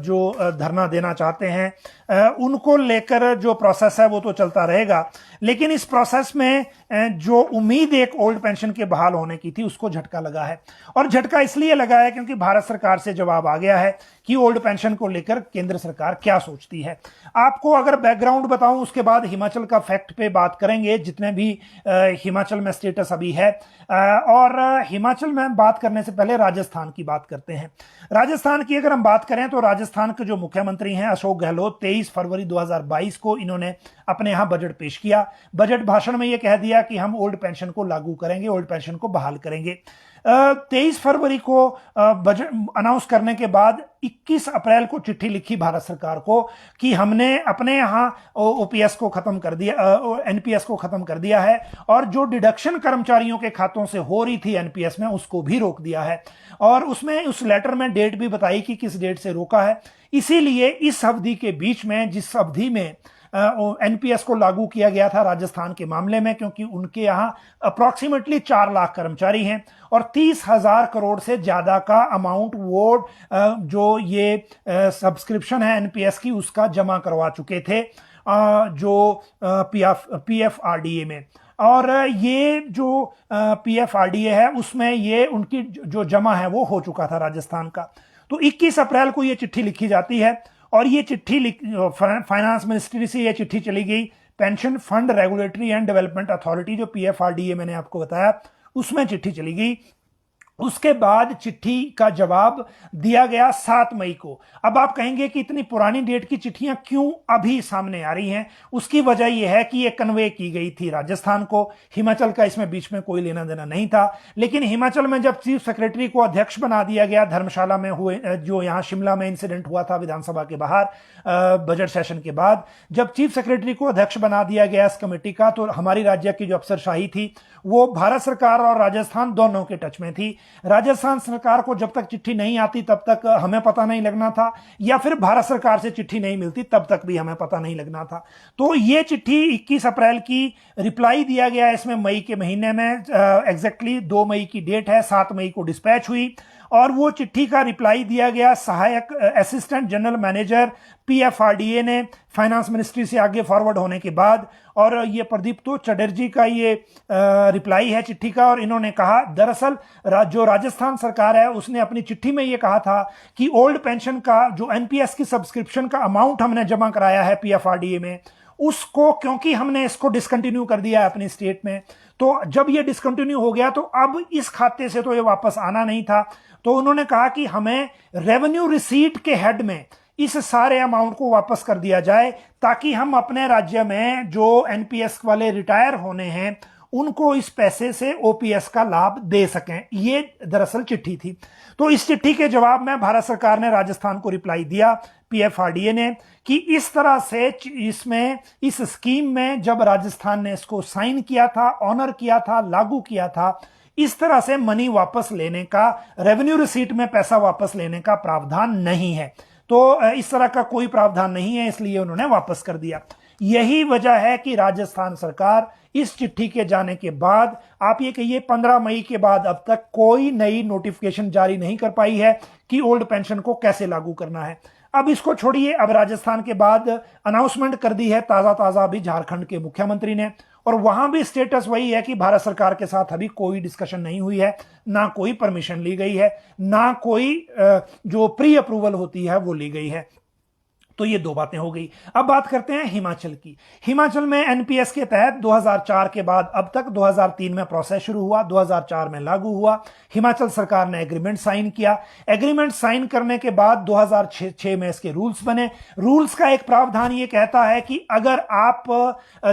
जो धरना देना चाहते हैं उनको लेकर जो प्रोसेस है वो तो चलता रहेगा, लेकिन इस प्रोसेस में जो उम्मीद एक ओल्ड पेंशन के बहाल होने की थी उसको झटका लगा है। और झटका इसलिए लगा है क्योंकि भारत सरकार से जवाब आ गया है कि ओल्ड पेंशन को लेकर केंद्र सरकार क्या सोचती है। आपको अगर बैकग्राउंड बताऊं उसके बाद हिमाचल का फैक्ट पे बात करेंगे, जितने भी हिमाचल में स्टेटस अभी है। और हिमाचल में बात करने से पहले राजस्थान की बात करते हैं। राजस्थान की अगर हम बात करें तो राजस्थान के जो मुख्यमंत्री हैं अशोक गहलोत, 23 फरवरी 2022 को इन्होंने अपने यहां बजट पेश किया। बजट भाषण में यह कह दिया कि हम ओल्ड पेंशन को लागू करेंगे, ओल्ड पेंशन को बहाल करेंगे। 23 फरवरी को बजट अनाउंस करने के बाद 21 अप्रैल को चिट्ठी लिखी भारत सरकार को कि हमने अपने यहाँ ओपीएस को खत्म कर दिया, एनपीएस को खत्म कर दिया है, और जो डिडक्शन कर्मचारियों के खातों से हो रही थी एनपीएस में उसको भी रोक दिया है। और उसमें उस लेटर में डेट भी बताई कि किस डेट से रोका है। इसीलिए इस अवधि के बीच में, जिस अवधि में एनपीएस को लागू किया गया था राजस्थान के मामले में, क्योंकि उनके यहां अप्रोक्सीमेटली 4 लाख कर्मचारी हैं और 30,000 करोड़ से ज्यादा का अमाउंट वो जो ये सब्सक्रिप्शन है एनपीएस की उसका जमा करवा चुके थे जो पीएफआरडीए में। और ये जो पीएफआरडीए है उसमें ये उनकी जो जमा है वो हो चुका था राजस्थान का। तो 21 अप्रैल को ये चिट्ठी लिखी जाती है और ये चिट्ठी फाइनेंस मिनिस्ट्री से ये चिट्ठी चली गई pension fund regulatory and development authority, जो पीएफआरडीए मैंने आपको बताया, उसमें चिट्ठी चली गई। उसके बाद चिट्ठी का जवाब दिया गया 7 मई को। अब आप कहेंगे कि इतनी पुरानी डेट की चिट्ठियां क्यों अभी सामने आ रही हैं? उसकी वजह यह है कि यह कन्वे की गई थी राजस्थान को, हिमाचल का इसमें बीच में कोई लेना देना नहीं था। लेकिन हिमाचल में जब चीफ सेक्रेटरी को अध्यक्ष बना दिया गया, धर्मशाला में हुए जो यहां शिमला में इंसिडेंट हुआ था विधानसभा के बाहर बजट सेशन के बाद, जब चीफ सेक्रेटरी को अध्यक्ष बना दिया गया इस कमेटी का, तो हमारी राज्य की जो अफसरशाही थी वो भारत सरकार और राजस्थान दोनों के टच में थी। राजस्थान सरकार को जब तक चिट्ठी नहीं आती तब तक हमें पता नहीं लगना था, या फिर भारत सरकार से चिट्ठी नहीं मिलती तब तक भी हमें पता नहीं लगना था। तो ये चिट्ठी 21 अप्रैल की रिप्लाई दिया गया इसमें मई के महीने में, एग्जैक्टली 2 मई की डेट है, 7 मई को डिस्पैच हुई। और वो चिट्ठी का रिप्लाई दिया गया सहायक असिस्टेंट जनरल मैनेजर पीएफआरडीए ने फाइनेंस मिनिस्ट्री से आगे फॉरवर्ड होने के बाद। और ये प्रदीप्तो चटर्जी का ये रिप्लाई है चिट्ठी का, और इन्होंने कहा दरअसल जो राजस्थान सरकार है उसने अपनी चिट्ठी में ये कहा था कि ओल्ड पेंशन का जो एनपीएस की सब्सक्रिप्शन का अमाउंट हमने जमा कराया है पीएफआरडीए में, उसको क्योंकि हमने इसको डिसकंटिन्यू कर दिया है अपनी स्टेट में, तो जब ये डिसकंटिन्यू हो गया तो अब इस खाते से तो ये वापस आना नहीं था। तो उन्होंने कहा कि हमें रेवेन्यू रिसीट के हेड में इस सारे अमाउंट को वापस कर दिया जाए ताकि हम अपने राज्य में जो एनपीएस वाले रिटायर होने हैं उनको इस पैसे से ओपीएस का लाभ दे सकें। ये दरअसल चिट्ठी थी। तो इस चिट्ठी के जवाब में भारत सरकार ने राजस्थान को रिप्लाई दिया पीएफआरडीए ने कि इस तरह से इसमें इस स्कीम में जब राजस्थान ने इसको साइन किया था, ऑनर किया था, लागू किया था, इस तरह से मनी वापस लेने का, रेवेन्यू रिसीट में पैसा वापस लेने का प्रावधान नहीं है। तो इस तरह का कोई प्रावधान नहीं है, इसलिए उन्होंने वापस कर दिया। यही वजह है कि राजस्थान सरकार इस चिट्ठी के जाने के बाद, आप ये कहिए 15 मई के बाद, अब तक कोई नई नोटिफिकेशन जारी नहीं कर पाई है कि ओल्ड पेंशन को कैसे लागू करना है। अब इसको छोड़िए, अब राजस्थान के बाद अनाउंसमेंट कर दी है ताजा अभी झारखंड के मुख्यमंत्री ने, और वहां भी स्टेटस वही है कि भारत सरकार के साथ अभी कोई डिस्कशन नहीं हुई है, ना कोई परमिशन ली गई है, ना कोई जो प्री अप्रूवल होती है वो ली गई है। तो ये दो बातें हो गई। अब बात करते हैं हिमाचल की। हिमाचल में एनपीएस के तहत 2004 के बाद अब तक 2003 में प्रोसेस शुरू हुआ, 2004 में लागू हुआ। हिमाचल सरकार ने एग्रीमेंट साइन किया। एग्रीमेंट साइन करने के बाद 2006 में इसके रूल्स बने। रूल्स का एक प्रावधान ये कहता है कि अगर आप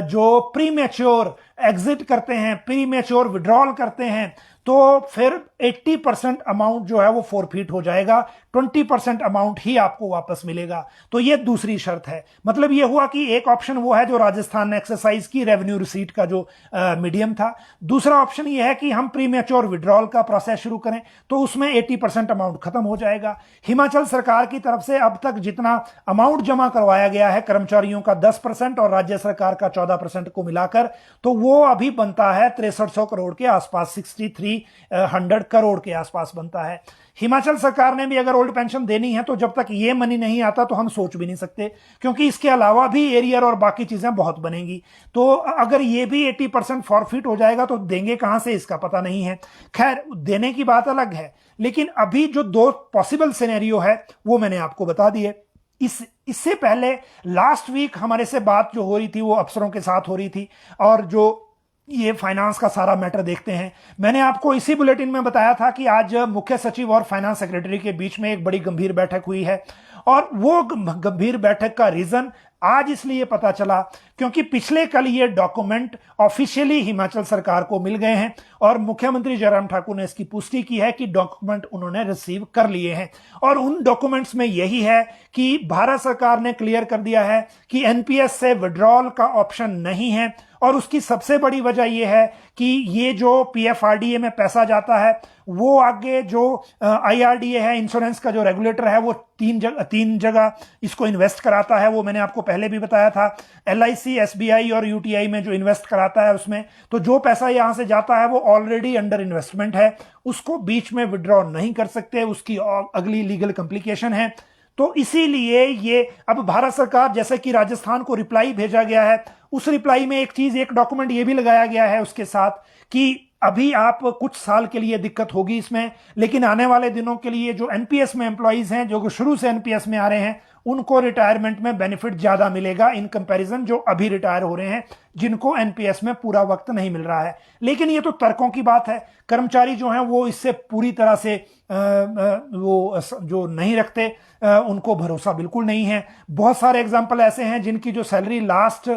जो प्रीमेच्योर एग्जिट करते हैं, प्रीमेच्योर विड्रॉल करते हैं, तो फिर 80% अमाउंट जो है वो फोरफीट हो जाएगा, 20% अमाउंट ही आपको वापस मिलेगा। तो ये दूसरी शर्त है। मतलब ये हुआ कि एक ऑप्शन वो है जो राजस्थान ने एक्सरसाइज की, रेवेन्यू रिसीट का जो मीडियम था। दूसरा ऑप्शन ये है कि हम प्रीमेच्योर विड्रॉल का प्रोसेस शुरू करें, तो उसमें 80% अमाउंट खत्म हो जाएगा। हिमाचल सरकार की तरफ से अब तक जितना अमाउंट जमा करवाया गया है कर्मचारियों का 10% और राज्य सरकार का 14% को मिलाकर, तो वो अभी बनता है 6300 करोड़ के आसपास, 6300 करोड़ के आसपास बनता है। हिमाचल सरकार ने भी अगर ओल्ड पेंशन देनी है तो जब तक ये मनी नहीं आता तो हम सोच भी नहीं सकते, क्योंकि इसके अलावा भी एरियर और बाकी चीजें बहुत बनेंगी। तो अगर ये भी 80% फॉरफिट हो जाएगा तो देंगे कहां से, इसका पता नहीं है। खैर, देने की बात अलग है, लेकिन अभी जो दो पॉसिबल सिनेरियो है वो मैंने आपको बता दिए। इससे पहले लास्ट वीक हमारे से बात जो हो रही थी वो अफसरों के साथ हो रही थी, और जो ये फाइनेंस का सारा मैटर देखते हैं। मैंने आपको इसी बुलेटिन में बताया था कि आज मुख्य सचिव और फाइनेंस सेक्रेटरी के बीच में एक बड़ी गंभीर बैठक हुई है, और वो गंभीर बैठक का रीजन आज इसलिए पता चला क्योंकि पिछले कल ये डॉक्यूमेंट ऑफिशियली हिमाचल सरकार को मिल गए हैं, और मुख्यमंत्री जयराम ठाकुर ने इसकी पुष्टि की है कि डॉक्यूमेंट उन्होंने रिसीव कर लिए हैं। और उन डॉक्यूमेंट्स में यही है कि भारत सरकार ने क्लियर कर दिया है कि एनपीएस से विड्रॉल का ऑप्शन नहीं है, और उसकी सबसे बड़ी वजह यह है कि ये जो पीएफआरडीए में पैसा जाता है वो आगे जो आईआरडीए है, इंश्योरेंस का जो रेगुलेटर है, वो तीन जगह इसको इन्वेस्ट कराता है। वो मैंने आपको पहले भी बताया था, एलआईसी, एसबीआई और यूटीआई में जो इन्वेस्ट कराता है उसमें। तो जो पैसा यहां से जाता है वो ऑलरेडी अंडर इन्वेस्टमेंट है, उसको बीच में विड्रॉ नहीं कर सकते, उसकी अगली लीगल कॉम्प्लिकेशन है। तो इसीलिए ये अब भारत सरकार, जैसे कि राजस्थान को रिप्लाई भेजा गया है, उस रिप्लाई में एक डॉक्यूमेंट ये भी लगाया गया है उसके साथ कि अभी आप कुछ साल के लिए दिक्कत होगी इसमें, लेकिन आने वाले दिनों के लिए जो एनपीएस में एम्प्लॉइज हैं, जो शुरू से एनपीएस में आ रहे हैं, उनको रिटायरमेंट में बेनिफिट ज्यादा मिलेगा इन कंपैरिजन जो अभी रिटायर हो रहे हैं, जिनको एनपीएस में पूरा वक्त नहीं मिल रहा है। लेकिन ये तो तर्कों की बात है। कर्मचारी जो हैं वो इससे पूरी तरह से वो जो नहीं रखते, उनको भरोसा बिल्कुल नहीं है। बहुत सारे एग्जाम्पल ऐसे हैं जिनकी जो सैलरी लास्ट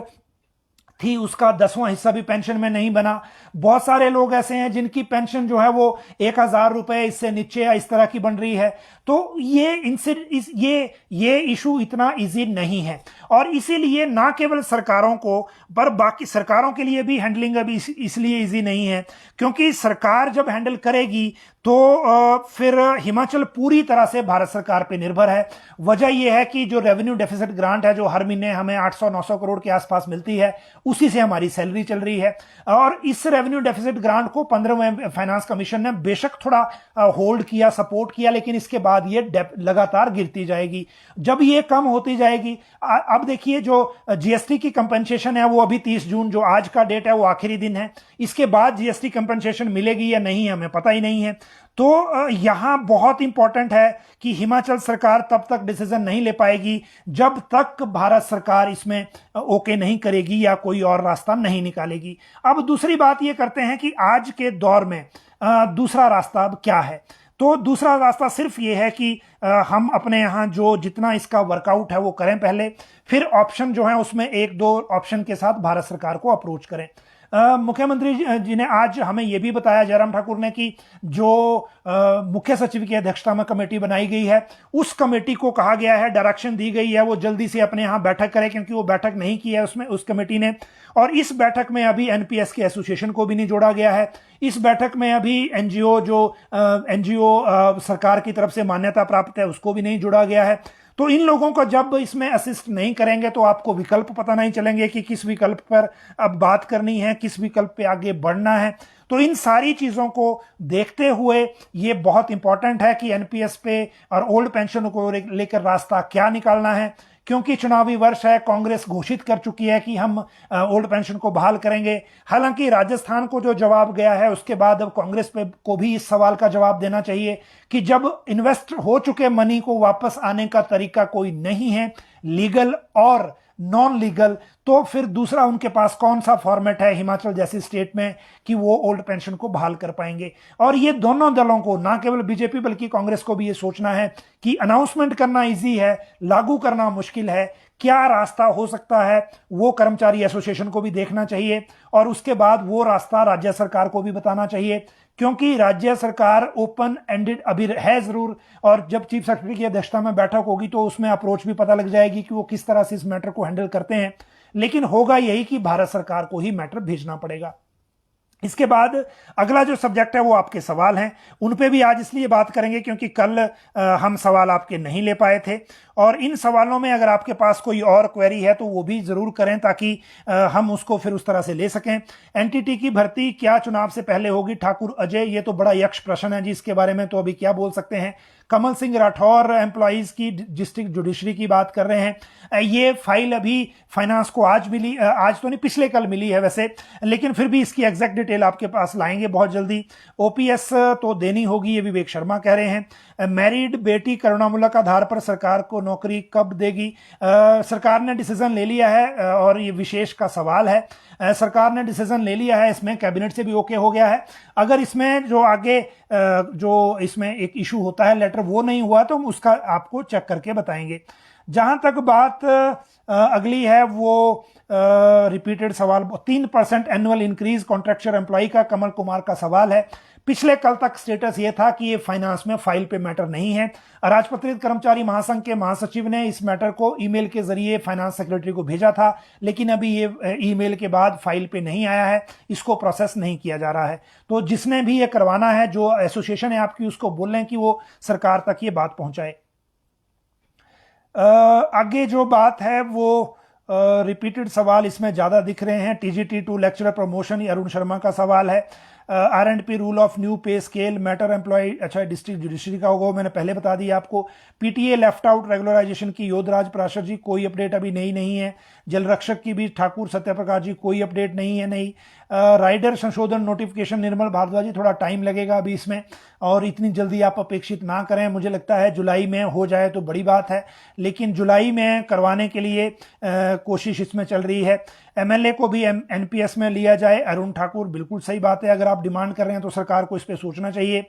थी उसका 10वां हिस्सा भी पेंशन में नहीं बना। बहुत सारे लोग ऐसे हैं जिनकी पेंशन जो है वो 1000 रुपए इससे नीचे या इस तरह की बन रही है। तो ये इशू इतना इजी नहीं है, और इसीलिए ना केवल सरकारों को पर बाकी सरकारों के लिए भी हैंडलिंग अभी इसलिए इजी नहीं है, क्योंकि सरकार जब हैंडल करेगी तो फिर हिमाचल पूरी तरह से भारत सरकार पे निर्भर है। वजह यह है कि जो रेवेन्यू डेफिसिट ग्रांट है, जो हर महीने हमें 800-900 करोड़ के आसपास मिलती है, उसी से हमारी सैलरी चल रही है। और इस रेवेन्यू डेफिसिट ग्रांट को 15वें फाइनेंस कमीशन ने बेशक थोड़ा होल्ड किया, सपोर्ट किया, लेकिन इसके बाद ये लगातार गिरती जाएगी। जब ये कम होती जाएगी, अब देखिए जो जीएसटी की कंपनसेशन है वो अभी 30 जून जो आज का डेट है वो आखिरी दिन है। इसके बाद जीएसटी कंपनसेशन मिलेगी या नहीं हमें पता ही नहीं है। तो यहां बहुत इंपॉर्टेंट है कि हिमाचल सरकार तब तक डिसीजन नहीं ले पाएगी जब तक भारत सरकार इसमें ओके नहीं करेगी या कोई और रास्ता नहीं निकालेगी। अब दूसरी बात ये करते हैं कि आज के दौर में दूसरा रास्ता अब क्या है। तो दूसरा रास्ता सिर्फ ये है कि हम अपने यहाँ जो जितना इसका वर्कआउट है वो करें पहले, फिर ऑप्शन जो है उसमें एक दो ऑप्शन के साथ भारत सरकार को अप्रोच करें। मुख्यमंत्री जी ने आज हमें यह भी बताया, जयराम ठाकुर ने, कि जो मुख्य सचिव की अध्यक्षता में कमेटी बनाई गई है उस कमेटी को कहा गया है, डायरेक्शन दी गई है वो जल्दी से अपने यहाँ बैठक करे, क्योंकि वो बैठक नहीं की है उसमें उस कमेटी ने। और इस बैठक में अभी एनपीएस के एसोसिएशन को भी नहीं जोड़ा गया है। इस बैठक में अभी एनजीओ सरकार की तरफ से मान्यता प्राप्त है उसको भी नहीं जोड़ा गया है। तो इन लोगों को जब इसमें असिस्ट नहीं करेंगे तो आपको विकल्प पता नहीं चलेंगे कि किस विकल्प पर अब बात करनी है, किस विकल्प पे आगे बढ़ना है। तो इन सारी चीजों को देखते हुए ये बहुत इंपॉर्टेंट है कि एनपीएस पे और ओल्ड पेंशन को लेकर रास्ता क्या निकालना है, क्योंकि चुनावी वर्ष है। कांग्रेस घोषित कर चुकी है कि हम ओल्ड पेंशन को बहाल करेंगे। हालांकि राजस्थान को जो जवाब गया है उसके बाद अब कांग्रेस को भी इस सवाल का जवाब देना चाहिए कि जब इन्वेस्ट हो चुके मनी को वापस आने का तरीका कोई नहीं है, लीगल और नॉन लीगल, तो फिर दूसरा उनके पास कौन सा फॉर्मेट है हिमाचल जैसी स्टेट में कि वो ओल्ड पेंशन को बहाल कर पाएंगे। और ये दोनों दलों को, ना केवल बीजेपी बल्कि कांग्रेस को भी ये सोचना है कि अनाउंसमेंट करना इजी है, लागू करना मुश्किल है। क्या रास्ता हो सकता है वो कर्मचारी एसोसिएशन को भी देखना चाहिए और उसके बाद वो रास्ता राज्य सरकार को भी बताना चाहिए, क्योंकि राज्य सरकार ओपन एंडेड अभी है जरूर, और जब चीफ सेक्रेटरी की अध्यक्षता में बैठक होगी तो उसमें अप्रोच भी पता लग जाएगी कि वो किस तरह से इस मैटर को हैंडल करते हैं। लेकिन होगा यही कि भारत सरकार को ही मैटर भेजना पड़ेगा। इसके बाद अगला जो सब्जेक्ट है वो आपके सवाल हैं, उन पे भी आज इसलिए बात करेंगे क्योंकि कल हम सवाल आपके नहीं ले पाए थे। और इन सवालों में अगर आपके पास कोई और क्वेरी है तो वो भी जरूर करें ताकि हम उसको फिर उस तरह से ले सकें। एनटीटी की भर्ती क्या चुनाव से पहले होगी, ठाकुर अजय? ये तो बड़ा यक्ष प्रश्न है जी, इसके बारे में तो अभी क्या बोल सकते हैं। कमल सिंह राठौर एम्प्लॉइज की डिस्ट्रिक्ट जुडिशरी की बात कर रहे हैं। ये फाइल अभी फाइनेंस को आज मिली, आज तो नहीं पिछले कल मिली है वैसे, लेकिन फिर भी इसकी एग्जैक्ट डिटेल आपके पास लाएंगे बहुत जल्दी। ओपीएस तो देनी होगी, ये विवेक शर्मा कह रहे हैं। मैरिड बेटी करुणामूलक आधार पर सरकार को नौकरी कब देगी? सरकार ने डिसीजन ले लिया है और ये विशेष का सवाल है। सरकार ने डिसीजन ले लिया है, इसमें कैबिनेट से भी ओके हो गया है। अगर इसमें जो आगे जो इसमें एक इशू होता है लेटर वो नहीं हुआ तो हम उसका आपको चेक करके बताएंगे। जहां तक बात अगली है वो रिपीटेड सवाल, 3% एनुअल इंक्रीज कॉन्ट्रैक्चुअल एम्प्लॉय का कमल कुमार का सवाल है। पिछले कल तक स्टेटस ये था कि ये फाइनेंस में फाइल पे मैटर नहीं है। अराजपत्रित कर्मचारी महासंघ के महासचिव ने इस मैटर को ईमेल के जरिए फाइनेंस सेक्रेटरी को भेजा था, लेकिन अभी ये ईमेल के बाद फाइल पे नहीं आया है, इसको प्रोसेस नहीं किया जा रहा है। तो जिसने भी ये करवाना है, जो एसोसिएशन है आपकी, उसको बोल लें कि वो सरकार तक ये बात पहुंचाए। आगे जो बात है वो रिपीटेड सवाल इसमें ज्यादा दिख रहे हैं। टीजीटी टू लेक्चरर प्रमोशन, ये अरुण शर्मा का सवाल है। R and P rule of new pay scale, matter employ, अच्छा डिस्ट्रिक्ट जुडिशरी का होगा, मैंने पहले बता दिया आपको। पीटीए लेफ्ट आउट रेगुलराइजेशन की योधराज प्राशर जी, कोई अपडेट अभी नहीं है। जल रक्षक की भी ठाकुर सत्यप्रकाश जी, कोई अपडेट नहीं है। नहीं राइडर संशोधन नोटिफिकेशन, निर्मल भारद्वाज जी, थोड़ा टाइम लगेगा अभी इसमें, और इतनी जल्दी आप अपेक्षित ना करें। मुझे लगता है जुलाई में हो जाए तो बड़ी बात है, लेकिन जुलाई में करवाने के लिए कोशिश इसमें चल रही है। एमएलए को भी एनपीएस में लिया जाए, अरुण ठाकुर, बिल्कुल सही बात है। अगर आप डिमांड कर रहे हैं तो सरकार को इस पर सोचना चाहिए।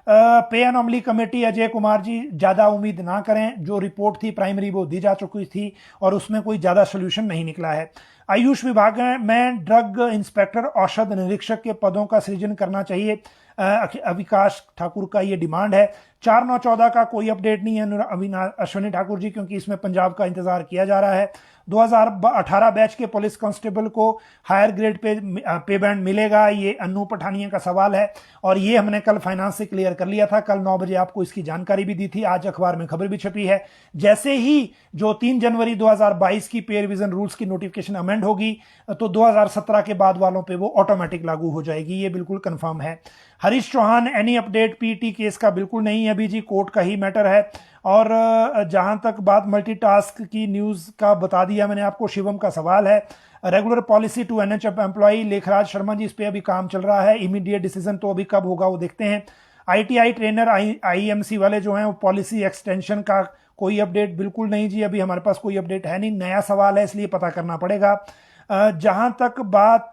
पे अनोमली कमेटी, अजय कुमार जी, ज्यादा उम्मीद ना करें। जो रिपोर्ट थी प्राइमरी वो दी जा चुकी थी और उसमें कोई ज्यादा सोल्यूशन नहीं निकला है। आयुष विभाग में ड्रग इंस्पेक्टर, औषध निरीक्षक के पदों का सृजन करना चाहिए, अविकाश ठाकुर का ये डिमांड है। 4/9/14 का कोई अपडेट नहीं है अश्विनी ठाकुर जी, क्योंकि इसमें पंजाब का इंतजार किया जा रहा है। 2018 बैच के पुलिस कांस्टेबल को हायर ग्रेड पे बैंड मिलेगा, ये अन्नू पठानिया का सवाल है, और ये हमने कल फाइनेंस से क्लियर कर लिया था। कल 9 बजे आपको इसकी जानकारी भी दी थी, आज अखबार में खबर भी छपी है। जैसे ही जो 3 जनवरी 2022 की पे रिवीजन रूल्स की नोटिफिकेशन अमेंड होगी तो 2017 के बाद वालों पे वो ऑटोमेटिक लागू हो जाएगी, ये बिल्कुल कंफर्म है। Harish Chauhan any update PT case का बिल्कुल नहीं है अभी जी, कोर्ट का ही मैटर है। और जहां तक बात मल्टीटास्क की न्यूज़ का बता दिया मैंने आपको। शिवम का सवाल है regular policy to NHF employ, Lekhraj Sharma ji इस पे अभी काम चल रहा है, इमीडिएट डिसीजन तो अभी कब होगा वो देखते हैं। आईटीआई ट्रेनर आईएमसी वाले जो हैं वो पॉलिसी एक्सटेंशन का कोई अपडेट बिल्कुल नहीं जी, अभी हमारे पास कोई अपडेट है नहीं, नया सवाल है इसलिए पता करना पड़ेगा। जहां तक बात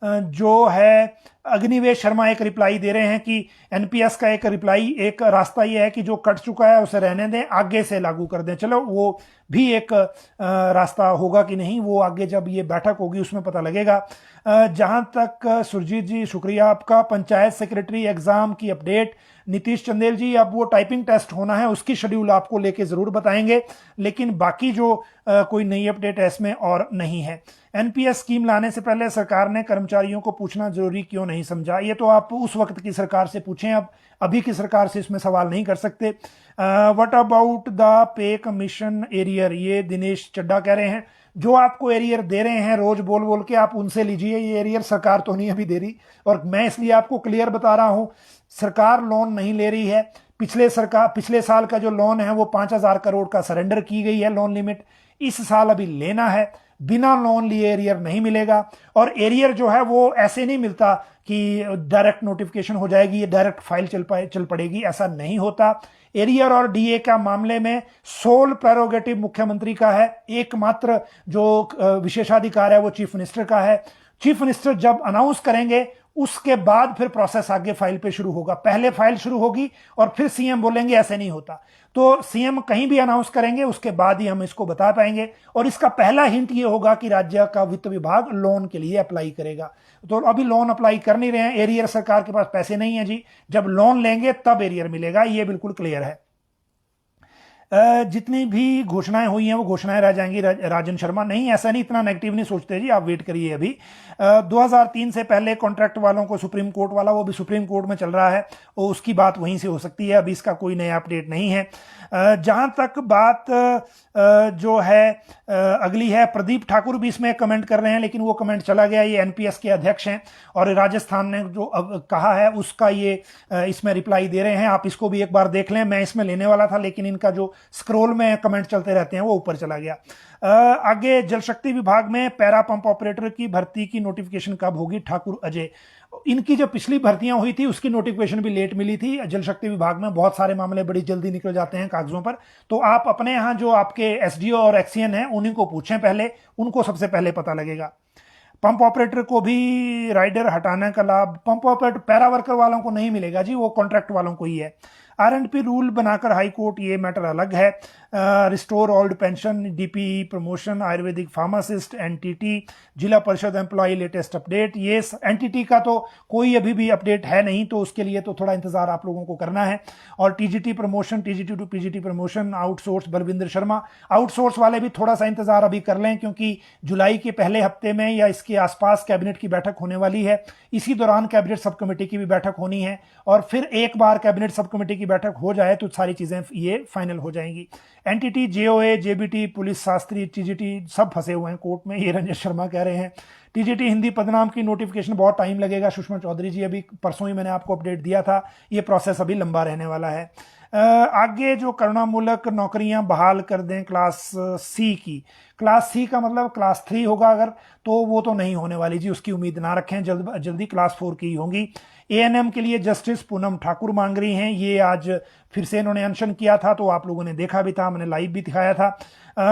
जो है अग्निवेश शर्मा एक रिप्लाई दे रहे हैं कि एनपीएस का एक रिप्लाई, एक रास्ता ये है कि जो कट चुका है उसे रहने दें, आगे से लागू कर दें। चलो वो भी एक रास्ता होगा कि नहीं वो आगे जब ये बैठक होगी उसमें पता लगेगा। जहां तक सुरजीत जी शुक्रिया आपका, पंचायत सेक्रेटरी एग्जाम की अपडेट नीतीश चंदेल जी, अब वो टाइपिंग टेस्ट होना है उसकी शेड्यूल आपको लेके जरूर बताएंगे, लेकिन बाकी जो कोई नई अपडेट है इसमें और नहीं है। एनपीएस स्कीम लाने से पहले सरकार ने कर्मचारियों को पूछना जरूरी क्यों नहीं समझा, ये तो आप उस वक्त की सरकार से पूछें, अब अभी की सरकार से इसमें सवाल नहीं कर सकते। What about the pay commission arrear, ये दिनेश चड्डा कह रहे हैं जो आपको एरियर दे रहे हैं रोज बोल बोल के आप उनसे लीजिए, ये एरियर सरकार तो नहीं अभी दे रही। और मैं इसलिए आपको क्लियर बता रहा हूं, सरकार लोन नहीं ले रही है। पिछले साल का जो लोन है वो 5,000 करोड़ का सरेंडर की गई है लोन लिमिट, इस साल अभी लेना है, बिना लोन लिए एरियर नहीं मिलेगा। और एरियर जो है वो ऐसे नहीं मिलता कि डायरेक्ट नोटिफिकेशन हो जाएगी, ये डायरेक्ट फाइल चल पड़ेगी, ऐसा नहीं होता। एरियर और डीए का मामले में सोल प्रेरोगेटिव मुख्यमंत्री का है, एकमात्र जो विशेषाधिकार है वो चीफ मिनिस्टर का है। चीफ मिनिस्टर जब अनाउंस करेंगे उसके बाद फिर प्रोसेस आगे फाइल पे शुरू होगा, पहले फाइल शुरू होगी और फिर सीएम बोलेंगे, ऐसे नहीं होता। तो सीएम कहीं भी अनाउंस करेंगे उसके बाद ही हम इसको बता पाएंगे। और इसका पहला हिंट ये होगा कि राज्य का वित्त विभाग लोन के लिए अप्लाई करेगा। तो अभी लोन अप्लाई कर नहीं रहे हैं, एरियर सरकार के पास पैसे नहीं है जी, जब लोन लेंगे तब एरियर मिलेगा, ये बिल्कुल क्लियर है। जितनी भी घोषणाएं हुई हैं वो घोषणाएं रह जाएंगी, राजन शर्मा नहीं, ऐसा नहीं, इतना नेगेटिव नहीं सोचते जी, आप वेट करिए। अभी 2003 से पहले कॉन्ट्रैक्ट वालों को सुप्रीम कोर्ट वाला, वो भी सुप्रीम कोर्ट में चल रहा है, वो उसकी बात वहीं से हो सकती है, अभी इसका कोई नया अपडेट नहीं है। जहां तक बात जो है अगली है, प्रदीप ठाकुर भी इसमें कमेंट कर रहे हैं लेकिन वो कमेंट चला गया, ये एनपीएस के अध्यक्ष हैं और राजस्थान ने जो कहा है उसका ये इसमें रिप्लाई दे रहे हैं, आप इसको भी एक बार देख लें। मैं इसमें लेने वाला था लेकिन इनका जो स्क्रॉल में कमेंट चलते रहते हैं वो ऊपर चला गया। आगे जल शक्ति विभाग में पैरा पंप ऑपरेटर की भर्ती की नोटिफिकेशन कब होगी, ठाकुर अजय। इनकी जो पिछली भर्तियां हुई थी उसकी नोटिफिकेशन भी लेट मिली थी। जल शक्ति विभाग में बहुत सारे मामले बड़ी जल्दी निकल जाते हैं कागजों पर, तो आप अपने यहाँ जो आपके एसडीओ और एक्सीएन हैं उन्हीं को पूछें पहले, उनको सबसे पहले पता लगेगा। पंप ऑपरेटर को भी राइडर हटाने का लाभ पंप ऑपरेटर पैरा वर्कर वालों को नहीं मिलेगा जी, वो कॉन्ट्रैक्ट वालों को ही है। आरएंडपी रूल बनाकर हाई कोर्ट, ये मैटर अलग है। Restore old pension, DPE promotion, ayurvedic pharmacist, NTT, Zila Parishad employ latest update. ये एनटीटी का तो कोई अभी भी अपडेट है नहीं, तो उसके लिए तो थोड़ा इंतजार आप लोगों को करना है। और TGT promotion, TGT to PGT promotion, outsource Balvinder Sharma, outsource वाले भी थोड़ा सा इंतजार अभी कर लें क्योंकि जुलाई के पहले हफ्ते में या इसके आसपास कैबिनेट की बैठक होने वाली है, इसी दौरान कैबिनेट सब कमेटी की भी बैठक होनी है और फिर एक बार कैबिनेट सब कमेटी की बैठक हो जाए तो सारी चीजें ये फाइनल हो जाएंगी। NTT, JOA, JBT, police Shastri, TGT सब फंसे हुए हैं कोर्ट में, ये रंजन शर्मा कह रहे हैं। टीजीटी हिंदी पदनाम की नोटिफिकेशन बहुत टाइम लगेगा, सुषमा चौधरी जी, अभी परसों ही मैंने आपको अपडेट दिया था, ये प्रोसेस अभी लंबा रहने वाला है। आगे जो करुणामूलक नौकरियां बहाल कर दें क्लास सी की, क्लास सी का मतलब क्लास 3 होगा अगर, तो वो तो नहीं होने वाली जी, उसकी उम्मीद ना रखें, जल्दी क्लास 4 की होंगी। एएनएम के लिए जस्टिस पूनम ठाकुर मांग रही हैं, ये आज फिर से इन्होंने अनशन किया था तो आप लोगों ने देखा भी था, मैंने लाइव भी दिखाया था।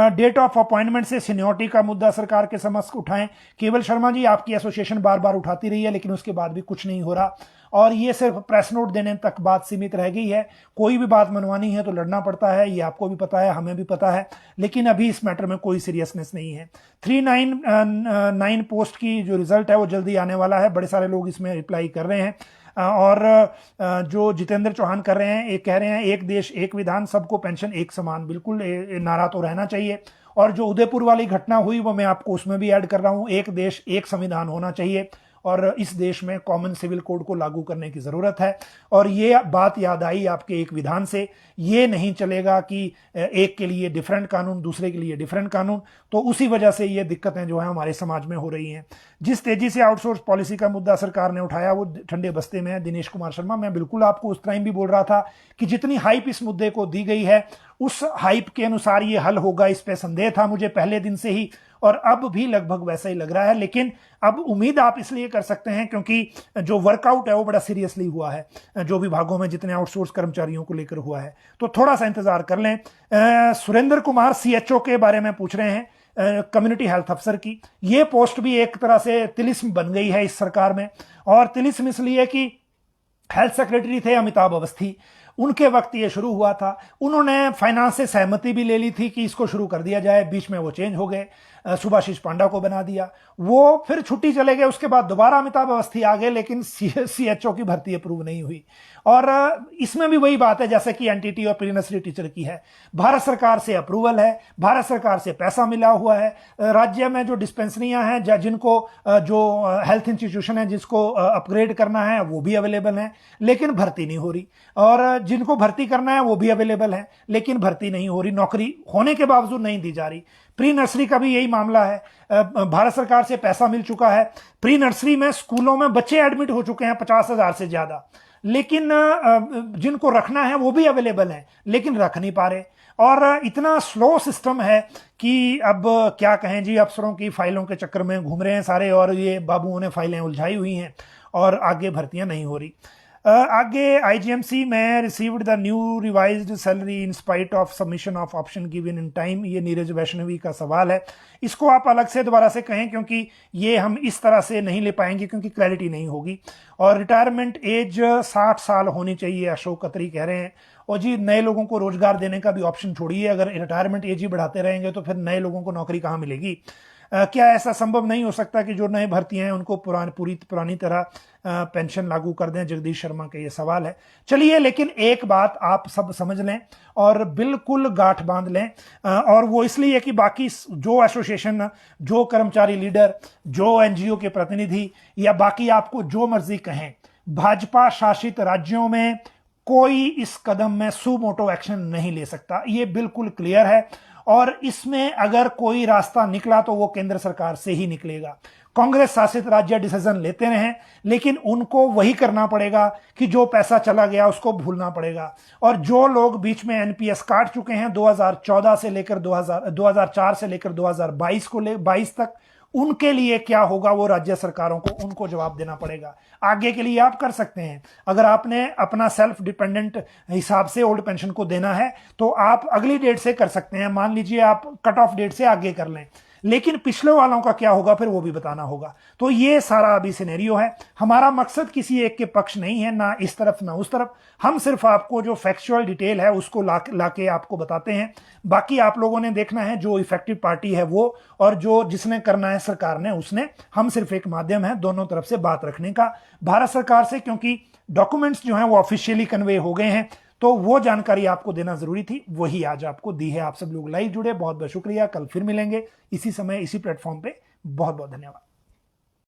डेट ऑफ अपॉइंटमेंट से सीनियोरिटी का मुद्दा सरकार के समक्ष उठाएं, केवल शर्मा जी आपकी एसोसिएशन बार बार उठाती रही है लेकिन उसके बाद भी कुछ नहीं हो रहा और ये सिर्फ प्रेस नोट देने तक बात सीमित रह गई है। कोई भी बात मनवानी है तो लड़ना पड़ता है, ये आपको भी पता है, हमें भी पता है, लेकिन अभी इस मैटर में कोई सीरियसनेस नहीं है। 399 पोस्ट की जो रिजल्ट है वो जल्दी आने वाला है, बड़े सारे लोग इसमें रिप्लाई कर रहे हैं और जो जितेंद्र चौहान कर रहे हैं, एक कह रहे हैं एक देश एक विधान, सबको पेंशन एक समान, बिल्कुल नारा तो रहना चाहिए। और जो उदयपुर वाली घटना हुई वो मैं आपको उसमें भी ऐड कर रहा हूं, एक देश एक संविधान होना चाहिए और इस देश में कॉमन सिविल कोड को लागू करने की जरूरत है। और ये बात याद आई आपके एक विधान से, ये नहीं चलेगा कि एक के लिए डिफरेंट कानून, दूसरे के लिए डिफरेंट कानून। तो उसी वजह से ये दिक्कतें जो है हमारे समाज में हो रही हैं। जिस तेजी से आउटसोर्स पॉलिसी का मुद्दा सरकार ने उठाया वो ठंडे बस्ते में है। दिनेश कुमार शर्मा, मैं बिल्कुल आपको उस टाइम भी बोल रहा था कि जितनी हाइप इस मुद्दे को दी गई है उस हाइप के अनुसार ये हल होगा, इस पे संदेह था मुझे पहले दिन से ही, और अब भी लगभग वैसा ही लग रहा है। लेकिन अब उम्मीद आप इसलिए कर सकते हैं क्योंकि जो वर्कआउट है वो बड़ा सीरियसली हुआ है, जो विभागों में जितने आउटसोर्स कर्मचारियों को लेकर हुआ है। तो थोड़ा सा इंतजार कर लें। सुरेंद्र कुमार सीएचओ के बारे में पूछ रहे हैं, कम्युनिटी हेल्थ अफसर की। ये पोस्ट भी एक तरह से तिलिस्म बन गई है इस सरकार में, और तिलिस्म इसलिए कि हेल्थ सेक्रेटरी थे अमिताभ अवस्थी, उनके वक्त ये शुरू हुआ था। उन्होंने फाइनेंस से सहमति भी ले ली थी कि इसको शुरू कर दिया जाए, बीच में वो चेंज हो गए, सुभाषिष पांडा को बना दिया, वो फिर छुट्टी चले गए, उसके बाद दोबारा अमिताभ अवस्थी आ गए, लेकिन सीएचओ की भर्ती अप्रूव नहीं हुई। और इसमें भी वही बात है जैसे कि एनटीटी और प्री नर्सरी टीचर की है, भारत सरकार से अप्रूवल है, भारत सरकार से पैसा मिला हुआ है, राज्य में जो डिस्पेंसरियां हैं जिनको जो हेल्थ इंस्टीट्यूशन है जिसको अपग्रेड करना है वो भी अवेलेबल है, लेकिन भर्ती नहीं हो रही, और जिनको भर्ती करना है वो भी अवेलेबल है लेकिन भर्ती नहीं हो रही, नौकरी होने के बावजूद नहीं दी जा रही। प्री नर्सरी का भी यही मामला है, भारत सरकार से पैसा मिल चुका है, प्री नर्सरी में स्कूलों में बच्चे एडमिट हो चुके हैं 50,000 से ज्यादा, लेकिन जिनको रखना है वो भी अवेलेबल है लेकिन रख नहीं पा रहे। और इतना स्लो सिस्टम है कि अब क्या कहें जी, अफसरों की फाइलों के चक्कर में घूम रहे हैं सारे, और ये बाबुओं ने फाइलें उलझाई हुई हैं और आगे भर्तियां नहीं हो रही। आगे आईजीएमसी में received the new revised salary in spite of submission of option given in time, ये नीरज वैष्णवी का सवाल है। इसको आप अलग से दोबारा से कहें क्योंकि ये हम इस तरह से नहीं ले पाएंगे क्योंकि क्लैरिटी नहीं होगी। और रिटायरमेंट एज 60 साल होनी चाहिए, अशोक कतरी कह रहे हैं। और जी नए लोगों को रोजगार देने का भी ऑप्शन छोड़िए, अगर रिटायरमेंट एज ही बढ़ाते रहेंगे तो फिर नए लोगों को नौकरी कहाँ मिलेगी। क्या ऐसा संभव नहीं हो सकता कि जो नए भर्ती हैं उनको पुरानी तरह पेंशन लागू कर दें? जगदीश शर्मा का ये सवाल है। चलिए, लेकिन एक बात आप सब समझ लें और बिल्कुल गांठ बांध लें, और वो इसलिए कि बाकी जो एसोसिएशन, जो कर्मचारी लीडर, जो एनजीओ के प्रतिनिधि या बाकी आपको जो मर्जी कहें, भाजपा शासित राज्यों में कोई इस कदम में सुमोटो एक्शन नहीं ले सकता, ये बिल्कुल क्लियर है। और इसमें अगर कोई रास्ता निकला तो वो केंद्र सरकार से ही निकलेगा। कांग्रेस शासित राज्य डिसीजन लेते रहें, लेकिन उनको वही करना पड़ेगा कि जो पैसा चला गया उसको भूलना पड़ेगा। और जो लोग बीच में एनपीएस काट चुके हैं 2014 से लेकर 2004 से लेकर 2022 तक, उनके लिए क्या होगा वो राज्य सरकारों को, उनको जवाब देना पड़ेगा। आगे के लिए आप कर सकते हैं, अगर आपने अपना सेल्फ डिपेंडेंट हिसाब से ओल्ड पेंशन को देना है तो आप अगली डेट से कर सकते हैं, मान लीजिए आप कट ऑफ डेट से आगे कर लें, लेकिन पिछले वालों का क्या होगा फिर वो भी बताना होगा। तो ये सारा अभी सिनेरियो है। हमारा मकसद किसी एक के पक्ष नहीं है, ना इस तरफ ना उस तरफ, हम सिर्फ आपको जो फैक्चुअल डिटेल है उसको लाके आपको बताते हैं। बाकी आप लोगों ने देखना है, जो इफेक्टिव पार्टी है वो, और जो जिसने करना है सरकार ने उसने, हम सिर्फ एक माध्यम है दोनों तरफ से बात रखने का भारत सरकार से, क्योंकि डॉक्यूमेंट्स जो हैं वो ऑफिशियली कन्वे हो गए हैं, तो वो जानकारी आपको देना जरूरी थी, वही आज आपको दी है। आप सब लोग लाइव जुड़े, बहुत बहुत शुक्रिया। कल फिर मिलेंगे इसी समय इसी प्लेटफॉर्म पे। बहुत बहुत धन्यवाद।